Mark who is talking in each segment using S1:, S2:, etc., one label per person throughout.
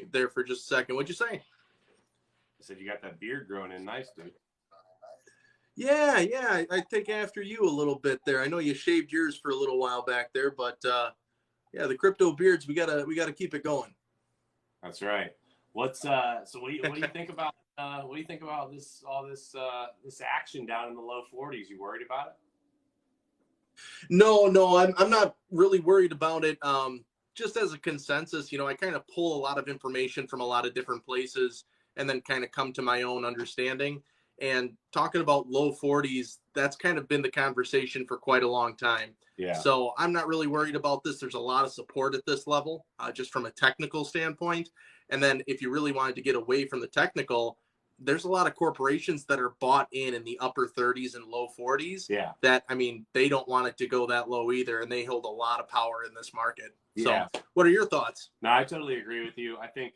S1: me there for just a second. What'd you say?
S2: I said you got that beard growing in nice, dude.
S1: Yeah, I take after you a little bit there. I know you shaved yours for a little while back there, but yeah, the crypto beards, we gotta keep it going.
S2: That's right. What's so what do you think about this this action down in the low 40s? You worried about it?
S1: No, I'm not really worried about it. Just as a consensus, I kind of pull a lot of information from a lot of different places and then kind of come to my own understanding. And talking about low 40s, that's kind of been the conversation for quite a long time.
S2: Yeah.
S1: So I'm not really worried about this. There's a lot of support at this level, just from a technical standpoint. And then if you really wanted to get away from the technical, there's a lot of corporations that are bought in the upper 30s and low 40s.
S2: Yeah.
S1: That, I mean, they don't want it to go that low either. And they hold a lot of power in this market.
S2: Yeah.
S1: So what are your thoughts?
S2: No, I totally agree with you. I think,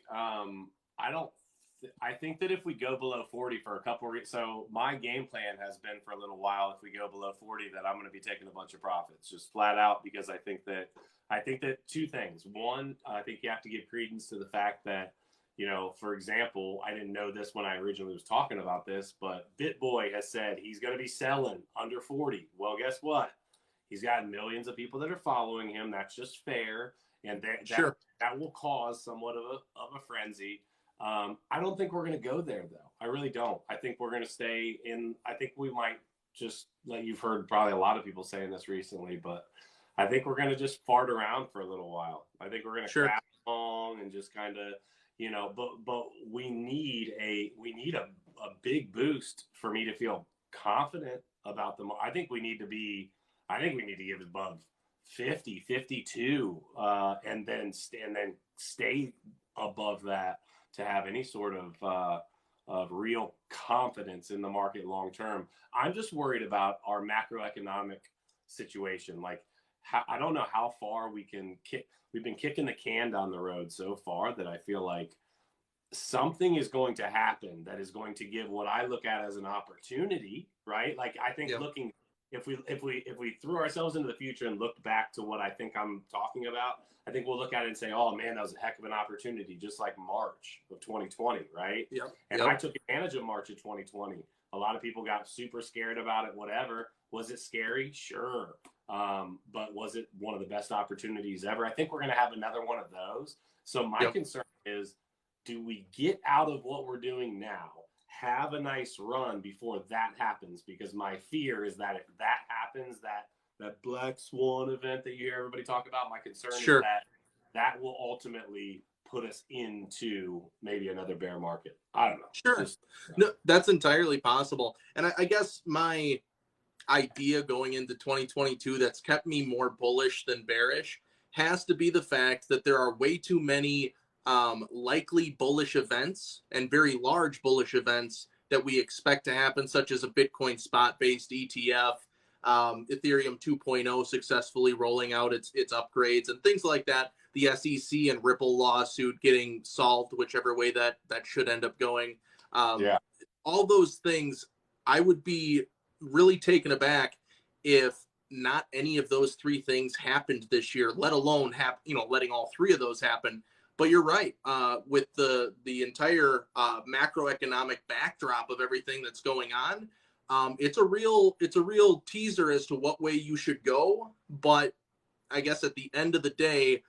S2: I think that if we go below 40 for a couple of so my game plan has been for a little while, if we go below 40, that I'm going to be taking a bunch of profits, just flat out, because I think that two things. One, I think you have to give credence to the fact that, for example, I didn't know this when I originally was talking about this, but BitBoy has said he's going to be selling under 40. Well, guess what? He's got millions of people that are following him. That's just fair. And that will cause somewhat of a frenzy. I don't think we're going to go there, though. I really don't. I think we're going to stay in. I think we might just, like you've heard probably a lot of people saying this recently, but I think we're going to just fart around for a little while. I think we're going to crap along and just kind of, but we need a big boost for me to feel confident about them. I think we need to give it above 50, 52, and then stay above that to have any sort of real confidence in the market long term. I'm just worried about our macroeconomic situation. Like, I don't know how far we can kick. We've been kicking the can down the road so far that I feel like something is going to happen that is going to give what I look at as an opportunity, right? Like, I think looking, if we threw ourselves into the future and looked back to what I think I'm talking about, I think we'll look at it and say, oh man, that was a heck of an opportunity, just like March of 2020, right? I took advantage of March of 2020. A lot of people got super scared about it, whatever. Was it scary? Sure. But was it one of the best opportunities ever? I think we're going to have another one of those. So my concern is, do we get out of what we're doing now, have a nice run before that happens? Because my fear is that if that happens, that black swan event that you hear everybody talk about, my concern is that will ultimately put us into maybe another bear market. I don't know.
S1: No, that's entirely possible. And I guess my idea going into 2022 that's kept me more bullish than bearish has to be the fact that there are way too many likely bullish events and very large bullish events that we expect to happen, such as a Bitcoin spot-based ETF, Ethereum 2.0 successfully rolling out its upgrades and things like that. The SEC and Ripple lawsuit getting solved, whichever way that should end up going. All those things, I would be really taken aback if not any of those three things happened this year, let alone letting all three of those happen. But you're right, with the entire macroeconomic backdrop of everything that's going on. It's a real teaser as to what way you should go. But I guess at the end of the day,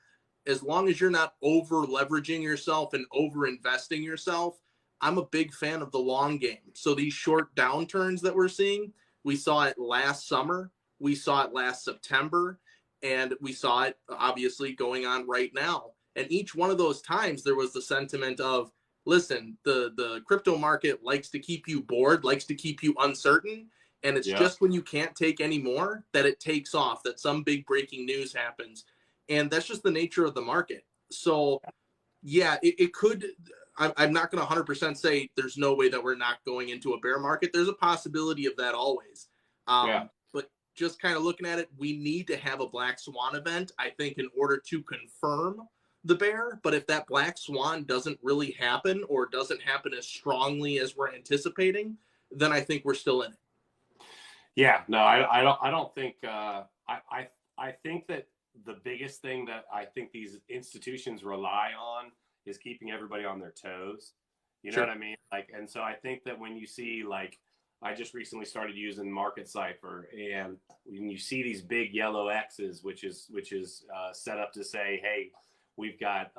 S1: as long as you're not over leveraging yourself and over investing yourself, I'm a big fan of the long game. So these short downturns that we're seeing, we saw it last summer, we saw it last September, and we saw it obviously going on right now. And each one of those times there was the sentiment of, listen, the crypto market likes to keep you bored, likes to keep you uncertain. And it's just when you can't take any more that it takes off, that some big breaking news happens. And that's just the nature of the market. So, yeah, it could. I'm not going to 100% say there's no way that we're not going into a bear market. There's a possibility of that always. But just kind of looking at it, we need to have a black swan event, I think, in order to confirm the bear. But if that black swan doesn't really happen or doesn't happen as strongly as we're anticipating, then I think we're still in it.
S2: Yeah, no, I don't think. I think that the biggest thing that I think these institutions rely on is keeping everybody on their toes. You know
S1: Sure.
S2: what I mean? Like, and so I think that when you see, like, I just recently started using Market Cipher, and when you see these big yellow X's, which is set up to say, hey, we've got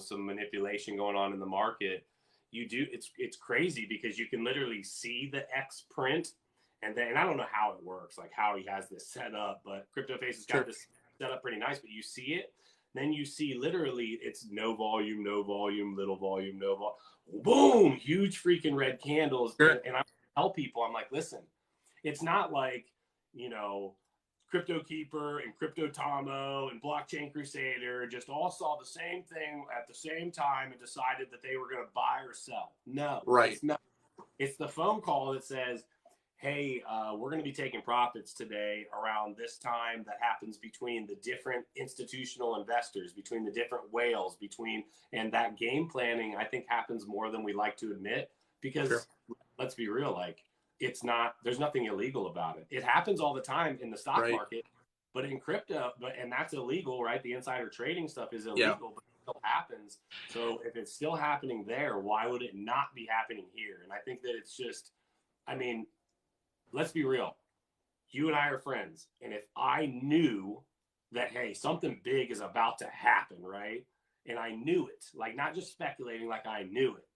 S2: some manipulation going on in the market. It's crazy because you can literally see the X print, and I don't know how it works, like how he has this set up, but CryptoFace has got this set up pretty nice. But you see it, then you see literally it's no volume, little volume, no volume, boom, huge freaking red candles,
S1: Sure.
S2: and I tell people, I'm like, listen, it's not like, CryptoKeeper and CryptoTommo and Blockchain Crusader just all saw the same thing at the same time and decided that they were going to buy or sell. No,
S1: Right.
S2: it's not. It's the phone call that says, hey, we're going to be taking profits today around this time that happens between the different institutional investors, between the different whales, and that game planning, I think, happens more than we like to admit, because let's be real, like, there's nothing illegal about it. It happens all the time in the stock market, but in crypto, and that's illegal, right? The insider trading stuff is illegal, but it still happens. So if it's still happening there, why would it not be happening here? And I think that it's just, I mean, let's be real. You and I are friends. And if I knew that, hey, something big is about to happen, right? And I knew it, like, not just speculating, like I knew it.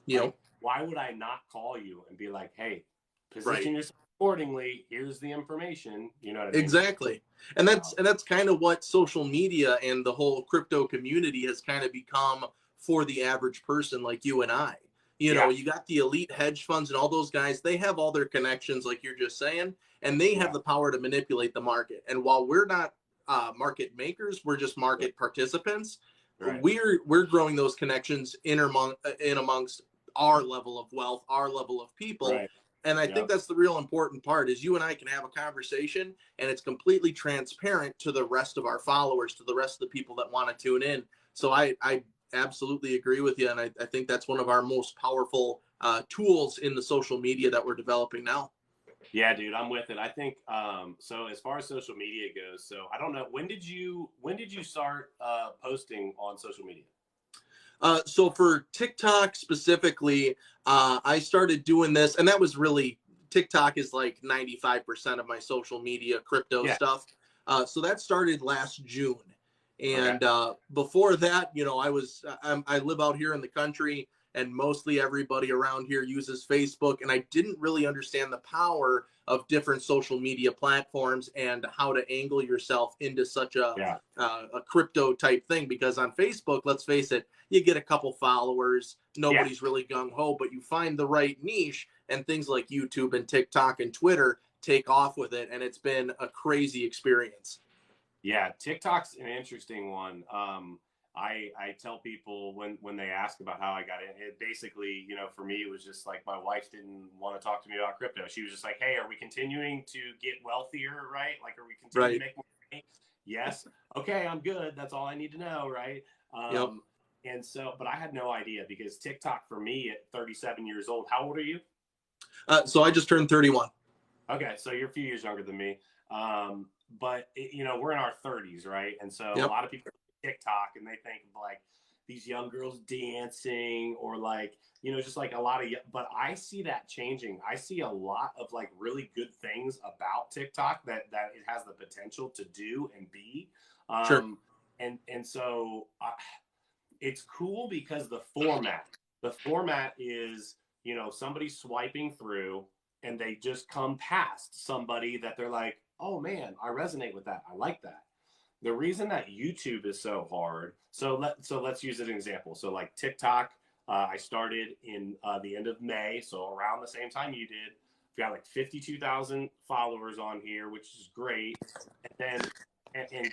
S2: Like, why would I not call you and be like, hey, position yourself accordingly. Here's the information. You know what I mean?
S1: Exactly. And that's kind of what social media and the whole crypto community has kind of become for the average person like you and I. You know, you got the elite hedge funds and all those guys, they have all their connections, like you're just saying, and they have the power to manipulate the market. And while we're not market makers, we're just market participants. We're growing those connections in amongst our level of wealth, our level of people. And I think that's the real important part, is you and I can have a conversation and it's completely transparent to the rest of our followers, to the rest of the people that want to tune in. So I absolutely agree with you. And I think that's one of our most powerful tools in the social media that we're developing now.
S2: Yeah, dude, I'm with it. I think so. As far as social media goes, so I don't know, when did you start posting on social media?
S1: So for TikTok specifically, I started doing this, and that was really, TikTok is like 95% of my social media crypto stuff. So that started last June. And before that, you know, I live out here in the country, and mostly everybody around here uses Facebook. And I didn't really understand the power of different social media platforms and how to angle yourself into such a crypto type thing. Because on Facebook, let's face it, you get a couple followers, nobody's really gung-ho, but you find the right niche, and things like YouTube and TikTok and Twitter take off with it. And it's been a crazy experience.
S2: Yeah, TikTok's an interesting one. I tell people when they ask about how I got in, it basically, you know, for me, it was just like, my wife didn't want to talk to me about crypto. She was just like, hey, are we continuing to get wealthier, right? Like, are we continuing to make more money? Yes. Okay, I'm good. That's all I need to know, right? And so, but I had no idea, because TikTok for me at 37 years old, how old are you?
S1: So I just turned 31.
S2: Okay, so you're a few years younger than me. But you know, we're in our 30s, right? And so a lot of people TikTok and they think of like these young girls dancing, or like, you know, just like a lot of, but I see that changing. I see a lot of like really good things about TikTok that it has the potential to do and be. And so it's cool because the format is, you know, somebody swiping through and they just come past somebody that they're like, oh man, I resonate with that. I like that. The reason that YouTube is so hard, so let's use an example. So like TikTok, I started in the end of May, so around the same time you did. We've got like 52,000 followers on here, which is great. And then and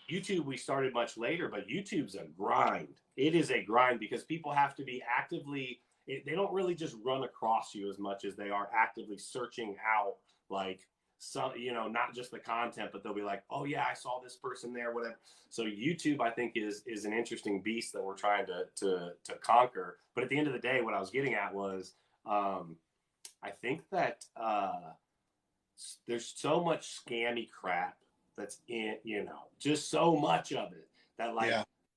S2: YouTube, we started much later, but YouTube's a grind. It is a grind because people have to be actively, they don't really just run across you as much as they are actively searching out, like, some, you know, not just the content, but they'll be like, oh yeah, I saw this person there, whatever. So YouTube, I think, is an interesting beast that we're trying to conquer. But at the end of the day, what I was getting at was, I think that there's so much scammy crap that's in, you know, just so much of it that, like,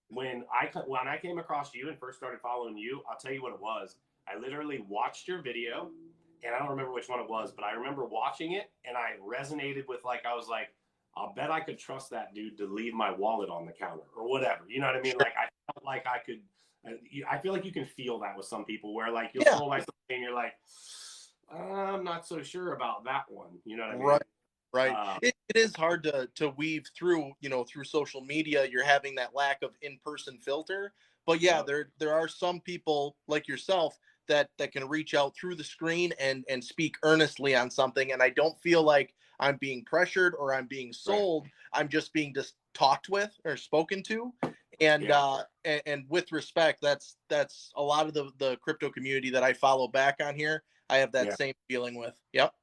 S2: when I came across you and first started following you, I'll tell you what it was. I literally watched your video, and I don't remember which one it was, but I remember watching it, and I resonated with, like, I was like, I'll bet I could trust that dude to leave my wallet on the counter or whatever. You know what I mean?
S1: Sure.
S2: Like, I felt like I could. I feel like you can feel that with some people, where like you'll
S1: Yeah.
S2: scroll by something and you're like, I'm not so sure about that one. You know what I
S1: Right.
S2: mean?
S1: Right.
S2: Uh,
S1: It is hard to weave through, through social media. You're having that lack of in-person filter. But yeah,
S2: yep.
S1: there are some people like yourself that can reach out through the screen and speak earnestly on something. And I don't feel like I'm being pressured or I'm being
S2: Right.
S1: sold. I'm just being just talked with or spoken to. And
S2: Yeah.
S1: and with respect, that's a lot of the crypto community that I follow back on here. I have that
S2: Yeah.
S1: same feeling with. Yep.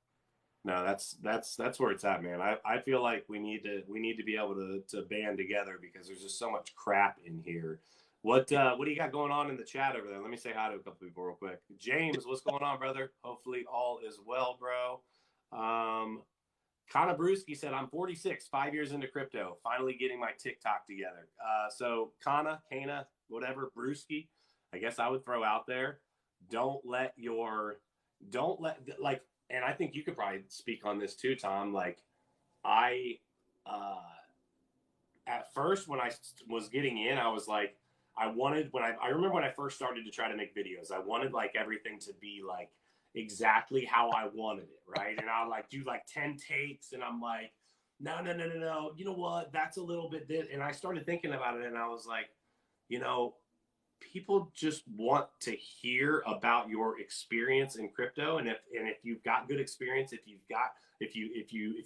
S2: No, that's where it's at, man. I feel like we need to be able to band together because there's just so much crap in here. What do you got going on in the chat over there? Let me say hi to a couple people real quick. James, what's going on, brother? Hopefully all is well, bro. Kana Brewski said, I'm 46, 5 years into crypto, finally getting my TikTok together. So Kana, whatever, Brewski, I guess I would throw out there, don't let your, don't let, like, and I think you could probably speak on this too, Tom. Like, I, uh, at first when I was getting in, I was like, I remember when I first started to try to make videos, I wanted like everything to be like exactly how I wanted it, right? And I'll like do like 10 takes, and I'm like, no. You know what? That's a little bit this. And I started thinking about it, and I was like, you know, people just want to hear about your experience in crypto, and if you've got good experience, if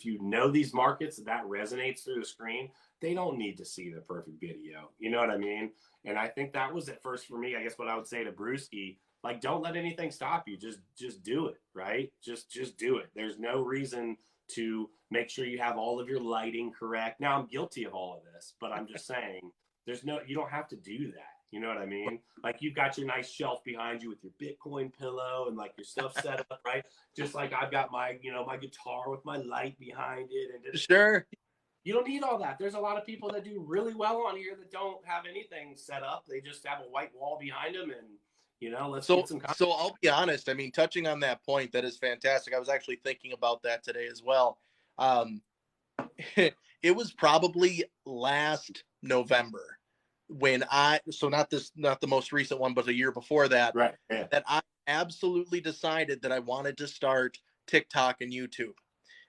S2: you know these markets, that resonates through the screen, they don't need to see the perfect video. You know what I mean? And I think that was at first for me. I guess what I would say to Brewski, like, don't let anything stop you. Just do it, right? Just do it. There's no reason to make sure you have all of your lighting correct. Now, I'm guilty of all of this, but I'm just saying, you don't have to do that. You know what I mean? Like, you've got your nice shelf behind you with your Bitcoin pillow and like your stuff set up, right? Just like I've got my guitar with my light behind it. And
S1: Sure.
S2: you don't need all that. There's a lot of people that do really well on here that don't have anything set up. They just have a white wall behind them, and let's
S1: So
S2: get some.
S1: so I'll be honest. I mean, touching on that point, that is fantastic. I was actually thinking about that today as well. Um, it was probably last November when not the most recent one, but a year before that,
S2: Right. Yeah.
S1: that I absolutely decided that I wanted to start TikTok and YouTube.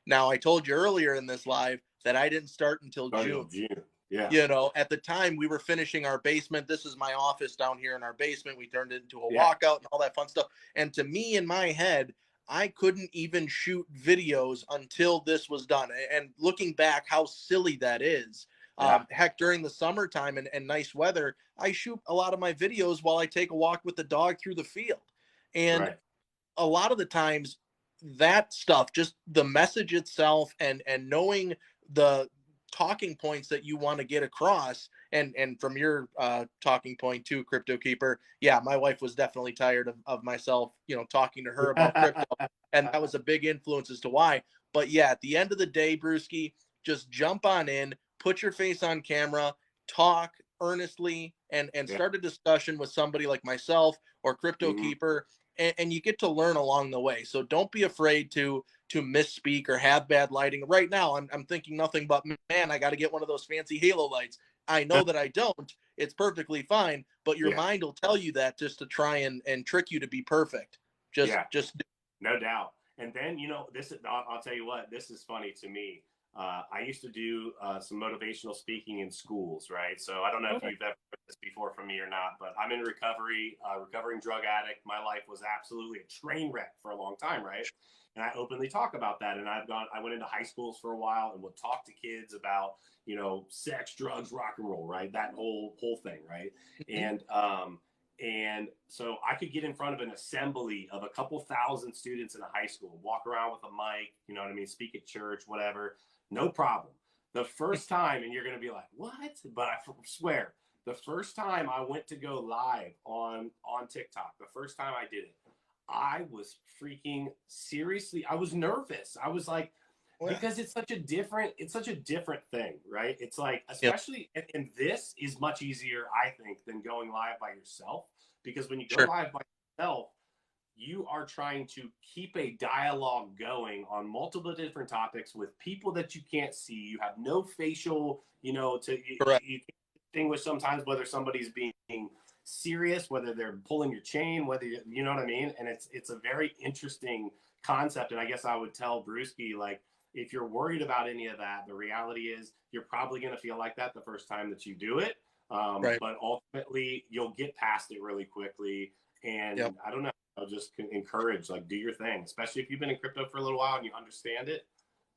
S1: Now, I told you earlier in this live that I didn't start until
S2: Started
S1: June.
S2: in June. Yeah.
S1: At the time we were finishing our basement. This is my office down here in our basement. We turned it into a
S2: Yeah.
S1: walkout and all that fun stuff. And to me, in my head, I couldn't even shoot videos until this was done. And looking back, how silly that is.
S2: Yeah.
S1: Heck, during the summertime and nice weather, I shoot a lot of my videos while I take a walk with the dog through the field. And
S2: Right.
S1: a lot of the times, that stuff, just the message itself and knowing the talking points that you want to get across, and from your talking point to CryptoKeeper, yeah, my wife was definitely tired of myself talking to her about crypto, and that was a big influence as to why. But yeah, at the end of the day, Brewski, just jump on in, put your face on camera, talk earnestly, and
S2: Yeah.
S1: start a discussion with somebody like myself or
S2: Mm-hmm.
S1: CryptoKeeper, and you get to learn along the way. So don't be afraid to misspeak or have bad lighting. Right now, I'm thinking nothing but, man, I got to get one of those fancy halo lights. I know that I don't. It's perfectly fine, but your
S2: Yeah.
S1: mind will tell you that just to try and trick you to be perfect. Just
S2: Yeah.
S1: just
S2: No doubt. And then, this is, I'll tell you what, this is funny to me. I used to do some motivational speaking in schools, right? So I don't know if
S1: okay.
S2: you've ever heard this before from me or not, but I'm in recovery, recovering drug addict. My life was absolutely a train wreck for a long time, right? And I openly talk about that. And I went into high schools for a while and would talk to kids about, sex, drugs, rock and roll, right? That whole thing, right?
S1: Mhm.
S2: And so I could get in front of an assembly of a couple thousand students in a high school, walk around with a mic, you know what I mean, speak at church, whatever, no problem. The first time, and you're going to be like, what? But I swear, the first time I went to go live on TikTok, the first time I did it, I was freaking seriously, I was nervous. I was like,
S1: Well,
S2: because it's such a different thing, right? It's like,
S1: yep,
S2: especially, and this is much easier, I think, than going live by yourself, because when you go
S1: sure,
S2: live by yourself, you are trying to keep a dialogue going on multiple different topics with people that you can't see. You have no facial,
S1: correct,
S2: you can distinguish sometimes whether somebody's being serious, whether they're pulling your chain, whether you know what I mean. And it's a very interesting concept. And I guess I would tell Brewski, like, if you're worried about any of that, the reality is you're probably going to feel like that the first time that you do it.
S1: right,
S2: But ultimately, you'll get past it really quickly.
S1: yep.
S2: And I don't know, I'll just encourage, like, do your thing, especially if you've been in crypto for a little while and you understand it.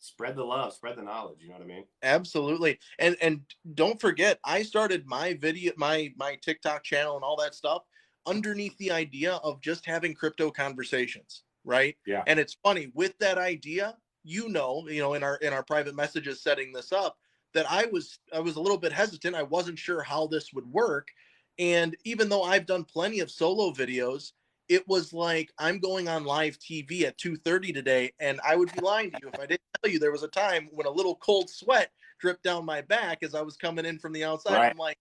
S2: Spread the love, spread the knowledge. You know what I mean?
S1: Absolutely. And don't forget, I started my video, my TikTok channel and all that stuff underneath the idea of just having crypto conversations, right?
S2: Yeah.
S1: And it's funny with that idea, in our private messages setting this up, that I was a little bit hesitant. I wasn't sure how this would work. And even though I've done plenty of solo videos, it was like I'm going on live TV at 2:30 today, and I would be lying to you if I didn't tell you there was a time when a little cold sweat dripped down my back as I was coming in from the outside.
S2: Right.
S1: I'm like,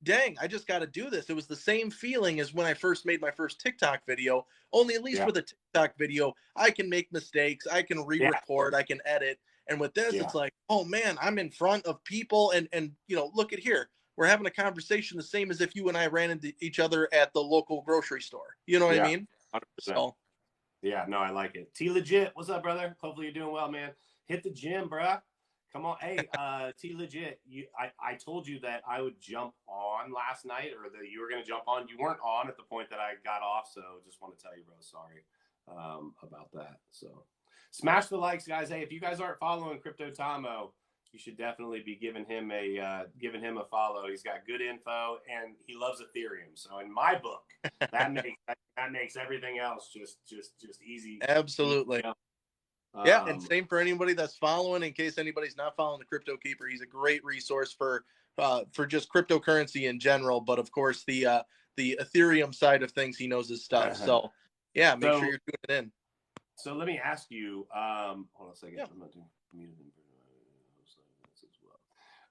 S1: dang, I just got to do this. It was the same feeling as when I first made my first TikTok video, only at least
S2: Yeah.
S1: with a TikTok video, I can make mistakes, I can
S2: Yeah.
S1: re-record, I can edit. And with this,
S2: Yeah.
S1: it's like, oh man, I'm in front of people and look at here. We're having a conversation the same as if you and I ran into each other at the local grocery store. You know what I
S2: Yeah.
S1: mean?
S2: 100%.
S1: So
S2: Yeah, no, I like it. T Legit, what's up, brother? Hopefully you're doing well, man. Hit the gym, bruh. Come on. Hey, T Legit, I told you that I would jump on last night, or that you were going to jump on. You weren't on at the point that I got off, so just want to tell you, bro, sorry about that. So smash the likes, guys. Hey, if you guys aren't following CryptoTommo, you should definitely be giving him a follow. He's got good info and he loves Ethereum. So in my book, that makes everything else just easy.
S1: absolutely.
S2: Easy.
S1: Yeah, and
S2: Um,
S1: same for anybody that's following. In case anybody's not following the CryptoKeeper, he's a great resource for just cryptocurrency in general. But of course, the Ethereum side of things, he knows his stuff. So yeah, make sure
S2: so
S1: you're tuning in.
S2: so let me ask you. Hold on a second.
S1: Yeah,
S2: I'm not doing muted as well.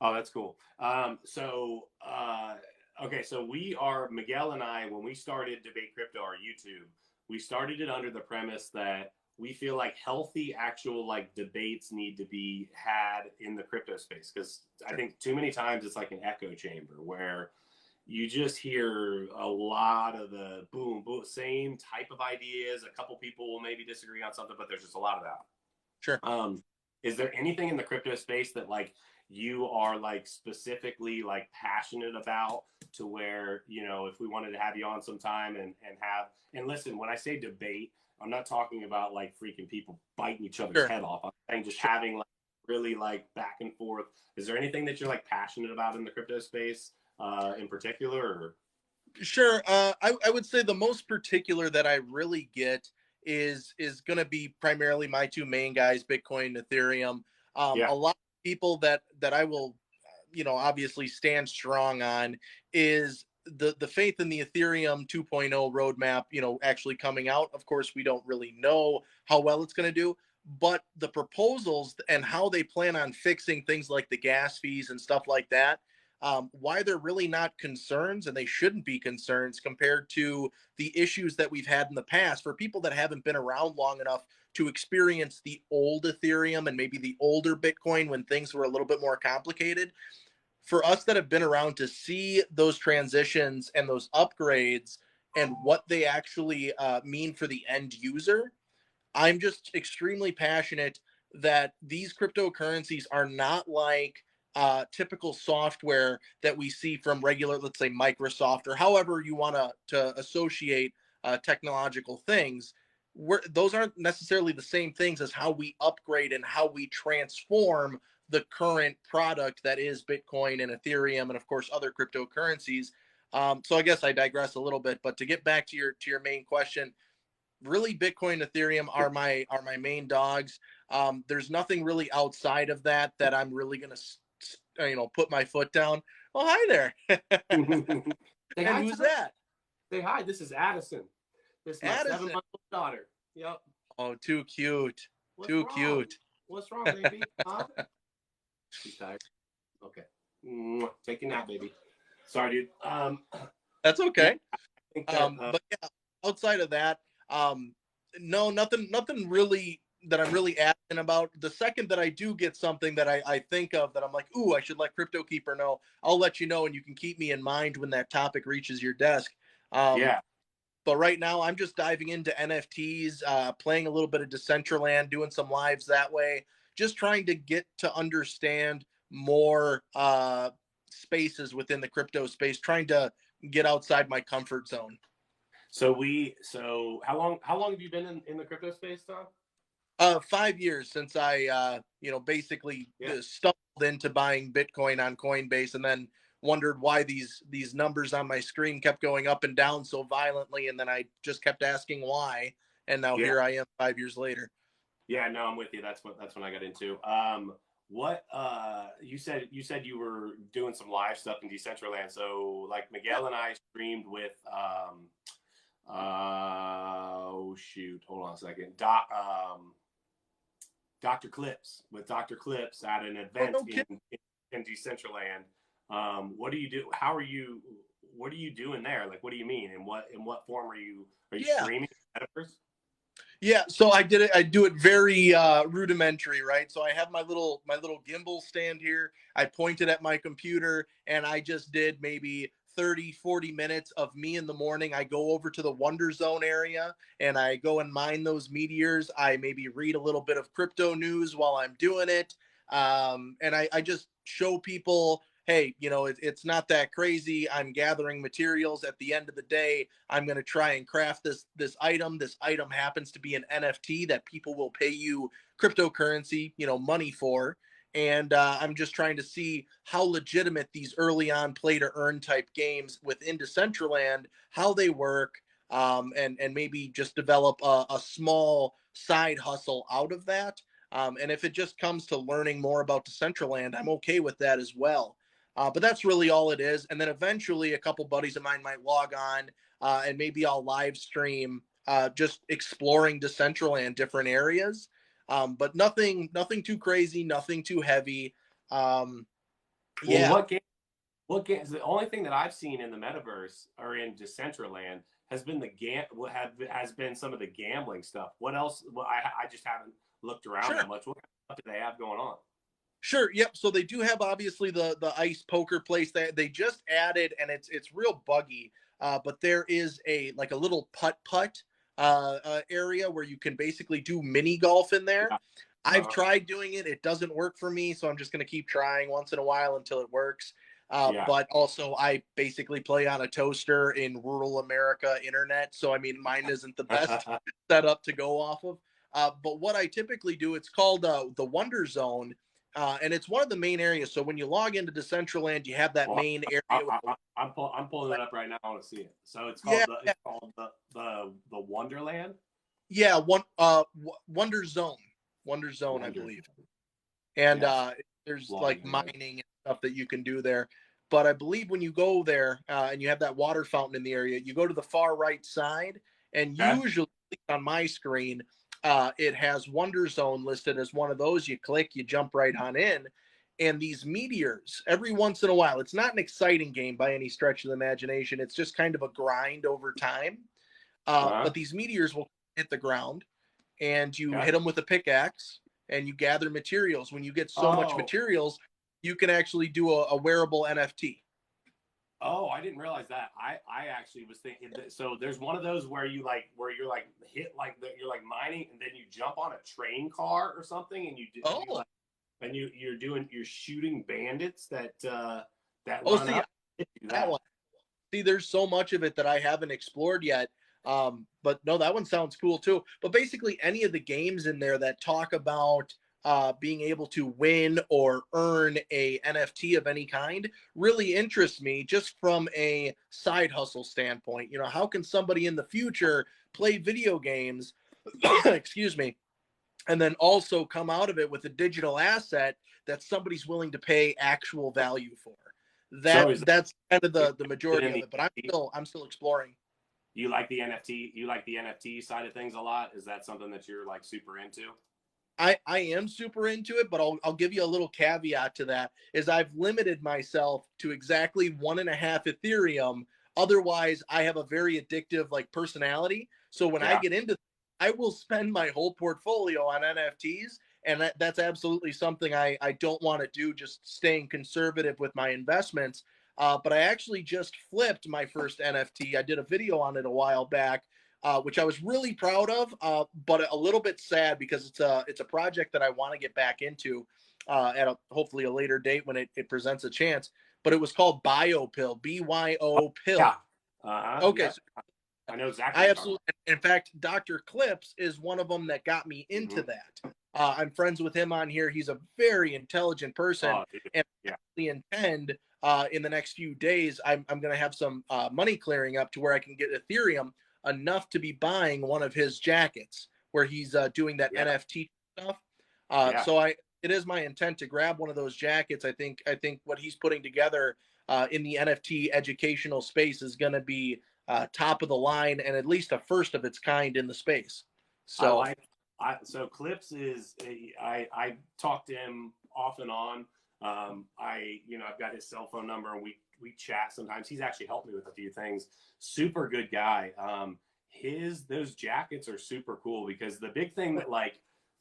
S2: Oh, that's cool. Okay, so we are Miguel and I, when we started Debate Crypto, our YouTube, we started it under the premise that we feel like healthy, actual like debates need to be had in the crypto space, because I
S1: sure,
S2: think too many times it's like an echo chamber where you just hear a lot of the boom, boom, same type of ideas. A couple people will maybe disagree on something, but there's just a lot of that.
S1: sure.
S2: Is there anything in the crypto space that like you are like specifically like passionate about, to where, if we wanted to have you on sometime and listen, when I say debate, I'm not talking about like freaking people biting each other's
S1: Sure.
S2: head off. I'm saying just
S1: Sure.
S2: having like really like back and forth. Is there anything that you're like passionate about in the crypto space in particular? Or?
S1: Sure. I would say the most particular that I really get is going to be primarily my two main guys, Bitcoin, Ethereum.
S2: Yeah.
S1: A lot of people that I will, obviously stand strong on is the faith in the Ethereum 2.0 roadmap. Actually coming out. Of course, we don't really know how well it's going to do, but the proposals and how they plan on fixing things like the gas fees and stuff like that, why they're really not concerns and they shouldn't be concerns compared to the issues that we've had in the past for people that haven't been around long enough to experience the old Ethereum and maybe the older Bitcoin when things were a little bit more complicated. For us that have been around to see those transitions and those upgrades and what they actually mean for the end user, I'm just extremely passionate that these cryptocurrencies are not like typical software that we see from regular, let's say Microsoft or however you want to associate technological things. Those aren't necessarily the same things as how we upgrade and how we transform the current product that is Bitcoin and Ethereum and of course other cryptocurrencies. So I guess I digress a little bit, but to get back to your main question, really Bitcoin, Ethereum are my main dogs. There's nothing really outside of that I'm really gonna put my foot down. Oh, hi there.
S2: Say
S1: And
S2: hi,
S1: who's
S2: Tom.
S1: that?
S2: Say hi. This is Addison. This is my
S1: Addison.
S2: 7-month-old daughter. Yep.
S1: Oh, too cute.
S2: What's
S1: Too
S2: wrong?
S1: cute.
S2: What's wrong, baby? Huh? She's tired. Okay. Take a nap, baby. Sorry, dude.
S1: That's
S2: Yeah,
S1: okay.
S2: I think that.
S1: But yeah, outside of that, no, nothing really that I'm really asking about. The second that I do get something that I think of that I'm like, ooh, I should let CryptoKeeper know, I'll let you know, and you can keep me in mind when that topic reaches your desk. Um,
S2: Yeah.
S1: but right now, I'm just diving into NFTs, playing a little bit of Decentraland, doing some lives that way, just trying to get to understand more spaces within the crypto space, trying to get outside my comfort zone.
S2: So how long have you been in the crypto space, Tom?
S1: 5 years since I, basically
S2: Yeah.
S1: stumbled into buying Bitcoin on Coinbase, and then wondered why these numbers on my screen kept going up and down so violently, and then I just kept asking why, and now
S2: Yeah.
S1: here I am 5 years later.
S2: Yeah, no, I'm with you. That's when I got into. What you said you were doing some live stuff in Decentraland. So like
S1: Yeah.
S2: Miguel and I streamed with oh shoot, hold on a second. Dr. Clips with Dr. Clips at an
S1: Oh,
S2: event
S1: no kidding.
S2: in Decentraland. What do you do? How are you? What are you doing there? Like, what do you mean? In what form are you
S1: Yeah.
S2: streaming metaverse?
S1: Yeah, so I did it. I do it very rudimentary, right? So I have my little gimbal stand here. I pointed at my computer, and I just did maybe 30, 40 minutes of me in the morning. I go over to the Wonder Zone area and I go and mine those meteors. I maybe read a little bit of crypto news while I'm doing it. And I just show people, hey, it's not that crazy. I'm gathering materials. At the end of the day, I'm going to try and craft this item. This item happens to be an NFT that people will pay you cryptocurrency, money for. And I'm just trying to see how legitimate these early on play to earn type games within Decentraland, how they work, and maybe just develop a small side hustle out of that. And if it just comes to learning more about Decentraland, I'm okay with that as well. But that's really all it is. And then eventually, a couple buddies of mine might log on, and maybe I'll live stream just exploring Decentraland, different areas. But nothing too crazy, nothing too heavy. Um,
S2: Well,
S1: yeah,
S2: what games? The only thing that I've seen in the metaverse or in Decentraland has been has been some of the gambling stuff. What else? Well, I just haven't looked around
S1: sure.
S2: that much. What kind of stuff do they have going on?
S1: Sure. Yep. So they do have obviously the ice poker place that they just added, and it's real buggy. But there is a little putt area where you can basically do mini golf in there.
S2: Yeah.
S1: I've
S2: Uh-huh.
S1: tried doing it. It doesn't work for me, so I'm just going to keep trying once in a while until it works.
S2: Yeah.
S1: But also, I basically play on a toaster in rural America internet, so I mean, mine isn't the best setup to go off of. But what I typically do, it's called the Wonder Zone, and it's one of the main areas. So when you log into Decentraland, you have that
S2: Well,
S1: main area with the
S2: I'm pulling it up right now. I want to see it. So
S1: yeah,
S2: it's called the Wonderland.
S1: yeah, Wonder Zone, Wonder Zone, I
S2: Wonder.
S1: believe. And
S2: Yes.
S1: there's like
S2: Logging in right.
S1: mining and stuff that you can do there. But I believe when you go there and you have that water fountain in the area, you go to the far right side, and
S2: Okay.
S1: usually on my screen, it has Wonder Zone listed as one of those. You click, you jump right on in. And these meteors, every once in a while, it's not an exciting game by any stretch of the imagination. It's just kind of a grind over time.
S2: Uh-huh.
S1: But these meteors will hit the ground, and you
S2: Okay.
S1: hit them with a pickaxe, and you gather materials. When you get so much
S2: Oh,
S1: materials, you can actually do a wearable NFT.
S2: oh, I didn't realize that. I actually was thinking that, so there's one of those where you're like hit like you're like mining and then you jump on a train car or something and you
S1: Oh,
S2: like and you're shooting bandits that
S1: oh,
S2: run
S1: see
S2: up. Do
S1: that
S2: that.
S1: one. See, there's so much of it that I haven't explored yet. But no, that one sounds cool too. But basically, any of the games in there that talk about being able to win or earn a NFT of any kind really interests me just from a side hustle standpoint. How can somebody in the future play video games, excuse me, and then also come out of it with a digital asset that somebody's willing to pay actual value for?
S2: So
S1: That's kind of the
S2: it
S1: majority
S2: in
S1: of
S2: the
S1: it, but I'm still exploring.
S2: you like the NFT side of things a lot? Is that something that you're like super into?
S1: I am super into it, but I'll give you a little caveat to that is I've limited myself to exactly 1.5 Ethereum. Otherwise, I have a very addictive like personality. So when I
S2: Yeah.
S1: get into, I will spend my whole portfolio on NFTs, and that's absolutely something I don't want to do. Just staying conservative with my investments. But I actually just flipped my first NFT. I did a video on it a while back, which I was really proud of, but a little bit sad because it's a project that I want to get back into at hopefully a later date when it presents a chance. But it was called BioPill, BYO
S2: Yeah.
S1: Pill. Okay,
S2: Yep.
S1: so
S2: I know exactly what
S1: I
S2: you're talking
S1: absolutely, in fact, Dr. Clips is one of them that got me
S2: about.
S1: into that. I'm friends with him on here. He's a very intelligent person,
S2: Oh, dude.
S1: and I
S2: Yeah.
S1: actually intend in the next few days, I'm going to have some money clearing up to where I can get Ethereum enough to be buying one of his jackets where he's doing that
S2: Yeah.
S1: NFT stuff.
S2: Yeah.
S1: So it is my intent to grab one of those jackets. I think what he's putting together in the NFT educational space is going to be top of the line and at least a first of its kind in the space.
S2: I
S1: So,
S2: like so Clips is I talk to him off and on. I've got his cell phone number and we chat sometimes. He's actually helped me with a few things. Super good guy. His those jackets are super cool because the big thing that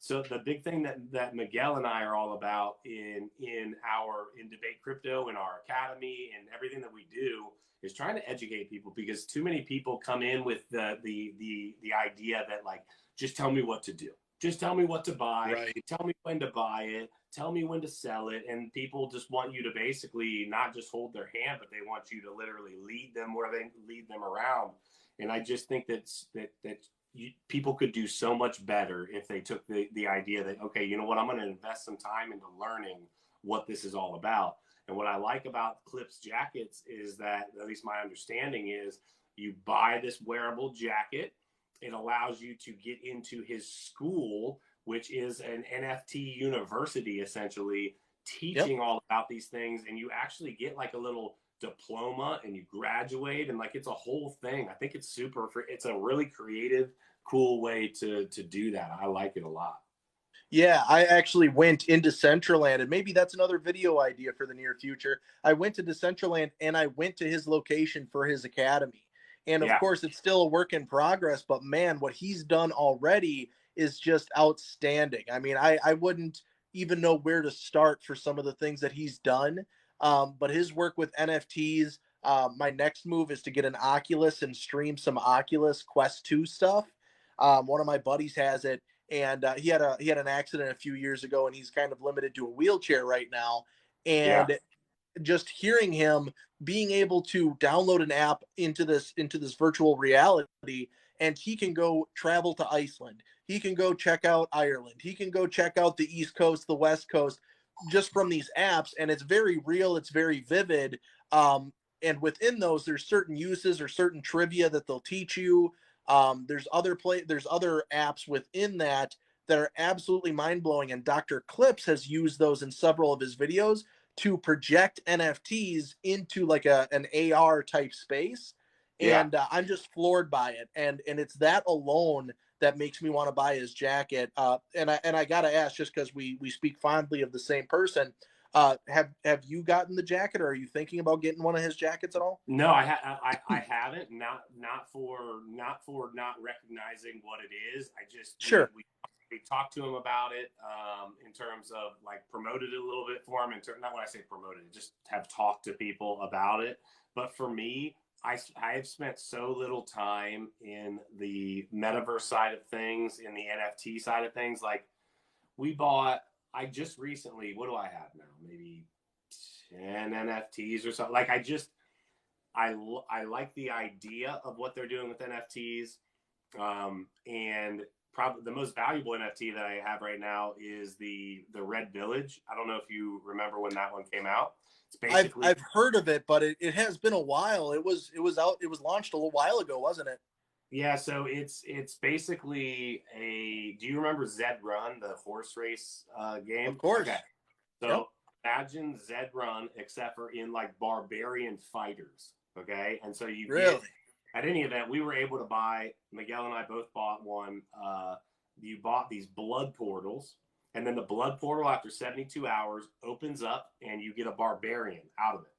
S2: the big thing that Miguel and I are all about in debate crypto in our academy and everything that we do is trying to educate people because too many people come in with the idea that like just tell me what to do. Just tell me what to buy.
S1: right.
S2: Tell me when to buy it. Tell me when to sell it. And people just want you to basically not just hold their hand, but they want you to literally lead them where they lead them around. And I just think people could do so much better if they took the idea that, okay, you know what, I'm going to invest some time into learning what this is all about. And what I like about Clips jackets is that, at least my understanding is, you buy this wearable jacket, it allows you to get into his school, which is an NFT university, essentially
S1: Yep.
S2: teaching all about these things. And you actually get like a little diploma and you graduate, and like it's a whole thing. I think it's a really creative, cool way to do that. I like it a lot.
S1: Yeah, I actually went into Decentraland, and maybe that's another video idea for the near future. I went to Decentraland and I went to his location for his academy. And of
S2: Yeah.
S1: course, it's still a work in progress, but man, what he's done already is just outstanding. I mean, I wouldn't even know where to start for some of the things that he's done. But his work with NFTs, my next move is to get an Oculus and stream some Oculus Quest 2 stuff. One of my buddies has it, and he had an accident a few years ago, and he's kind of limited to a wheelchair right now.
S2: Yeah.
S1: And just hearing him being able to download an app into this virtual reality, and he can go travel to Iceland, he can go check out Ireland, he can go check out the East Coast, the West Coast, just from these apps, and it's very real, it's very vivid. And within those, there's certain uses or certain trivia that they'll teach you. There's other apps within that are absolutely mind-blowing, and Dr. Clips has used those in several of his videos to project NFTs into like an AR type space.
S2: Yeah.
S1: And I'm just floored by it. And it's that alone that makes me want to buy his jacket. And I gotta ask, just because we speak fondly of the same person, have you gotten the jacket, or are you thinking about getting one of his jackets at all?
S2: No, I haven't. Not for not recognizing what it is. I just
S1: Sure.
S2: we talked to him about it in terms of like promoted it a little bit for him. Not when I say promoted, just have talked to people about it. But for me, I have spent so little time in the metaverse side of things, in the NFT side of things. Like we bought, I just recently, what do I have now? Maybe 10 NFTs or something. Like I like the idea of what they're doing with NFTs. And probably the most valuable NFT that I have right now is the Red Village. I don't know if you remember when that one came out. It's basically,
S1: I've heard of it, but it has been a while. It was launched a little while ago, wasn't it?
S2: yeah. So it's basically a. Do you remember Zed Run, the horse race
S1: Of
S2: game? Okay,
S1: course. Yep.
S2: so imagine Zed Run, except for in like barbarian fighters. Okay, and so you get
S1: Really?
S2: at any event, we were able to buy. Miguel and I both bought one. You bought these blood portals, And then the blood portal after 72 hours opens up and you get a barbarian out of it.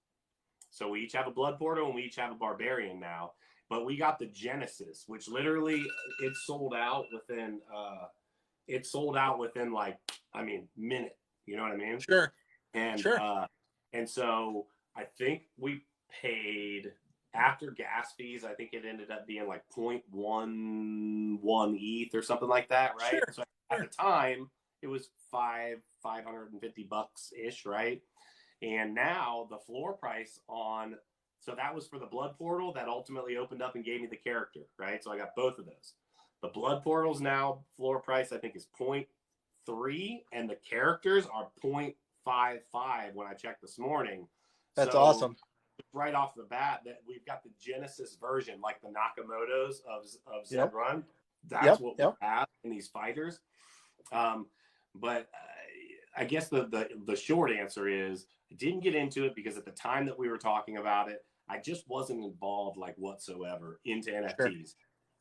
S2: So we each have a blood portal and we each have a barbarian now. But we got the Genesis, which literally it sold out within like, I mean, minute. You know what I mean?
S1: Sure.
S2: And
S1: Sure.
S2: and so I think we paid after gas fees. I think it ended up being like 0.11 ETH or something like that, right?
S1: Sure.
S2: So at the time, it was $550 ish, right? And now the floor price on, so that was for the blood portal that ultimately opened up and gave me the character, right? So I got both of those. The blood portals now floor price I think is 0.3, and the characters are 0.55 when I checked this morning.
S1: That's
S2: So
S1: awesome.
S2: right off the bat, that we've got the Genesis version, like the Nakamoto's of Zed
S1: Yep.
S2: Run. That's
S1: Yep.
S2: what we have in these fighters. But I guess the short answer is I didn't get into it because at the time that we were talking about it, I just wasn't involved like whatsoever into NFTs. Sure.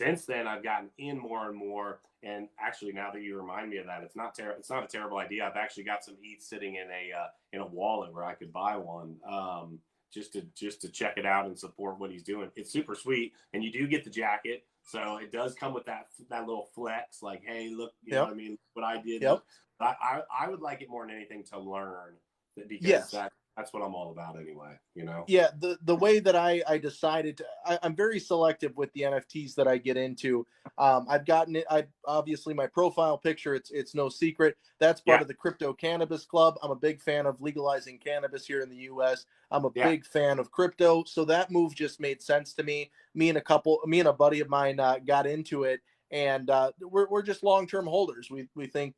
S2: Since then, I've gotten in more and more. And actually, now that you remind me of that, it's not a terrible idea. I've actually got some ETH sitting in a wallet where I could buy one. Just to check it out and support what he's doing. It's super sweet, and you do get the jacket, so it does come with that little flex, like, hey, look, you know what I mean, what I did.
S1: Yep.
S2: I would like it more than anything to learn, because that's what I'm all about anyway, you know?
S1: Yeah, the way that I decided to, I'm very selective with the NFTs that I get into. I've gotten it. I obviously my profile picture. It's no secret. That's part of the Crypto Cannabis Club. I'm a big fan of legalizing cannabis here in the U.S. I'm a big fan of crypto, so that move just made sense to me. Me and a buddy of mine got into it, and we're just long-term holders. We think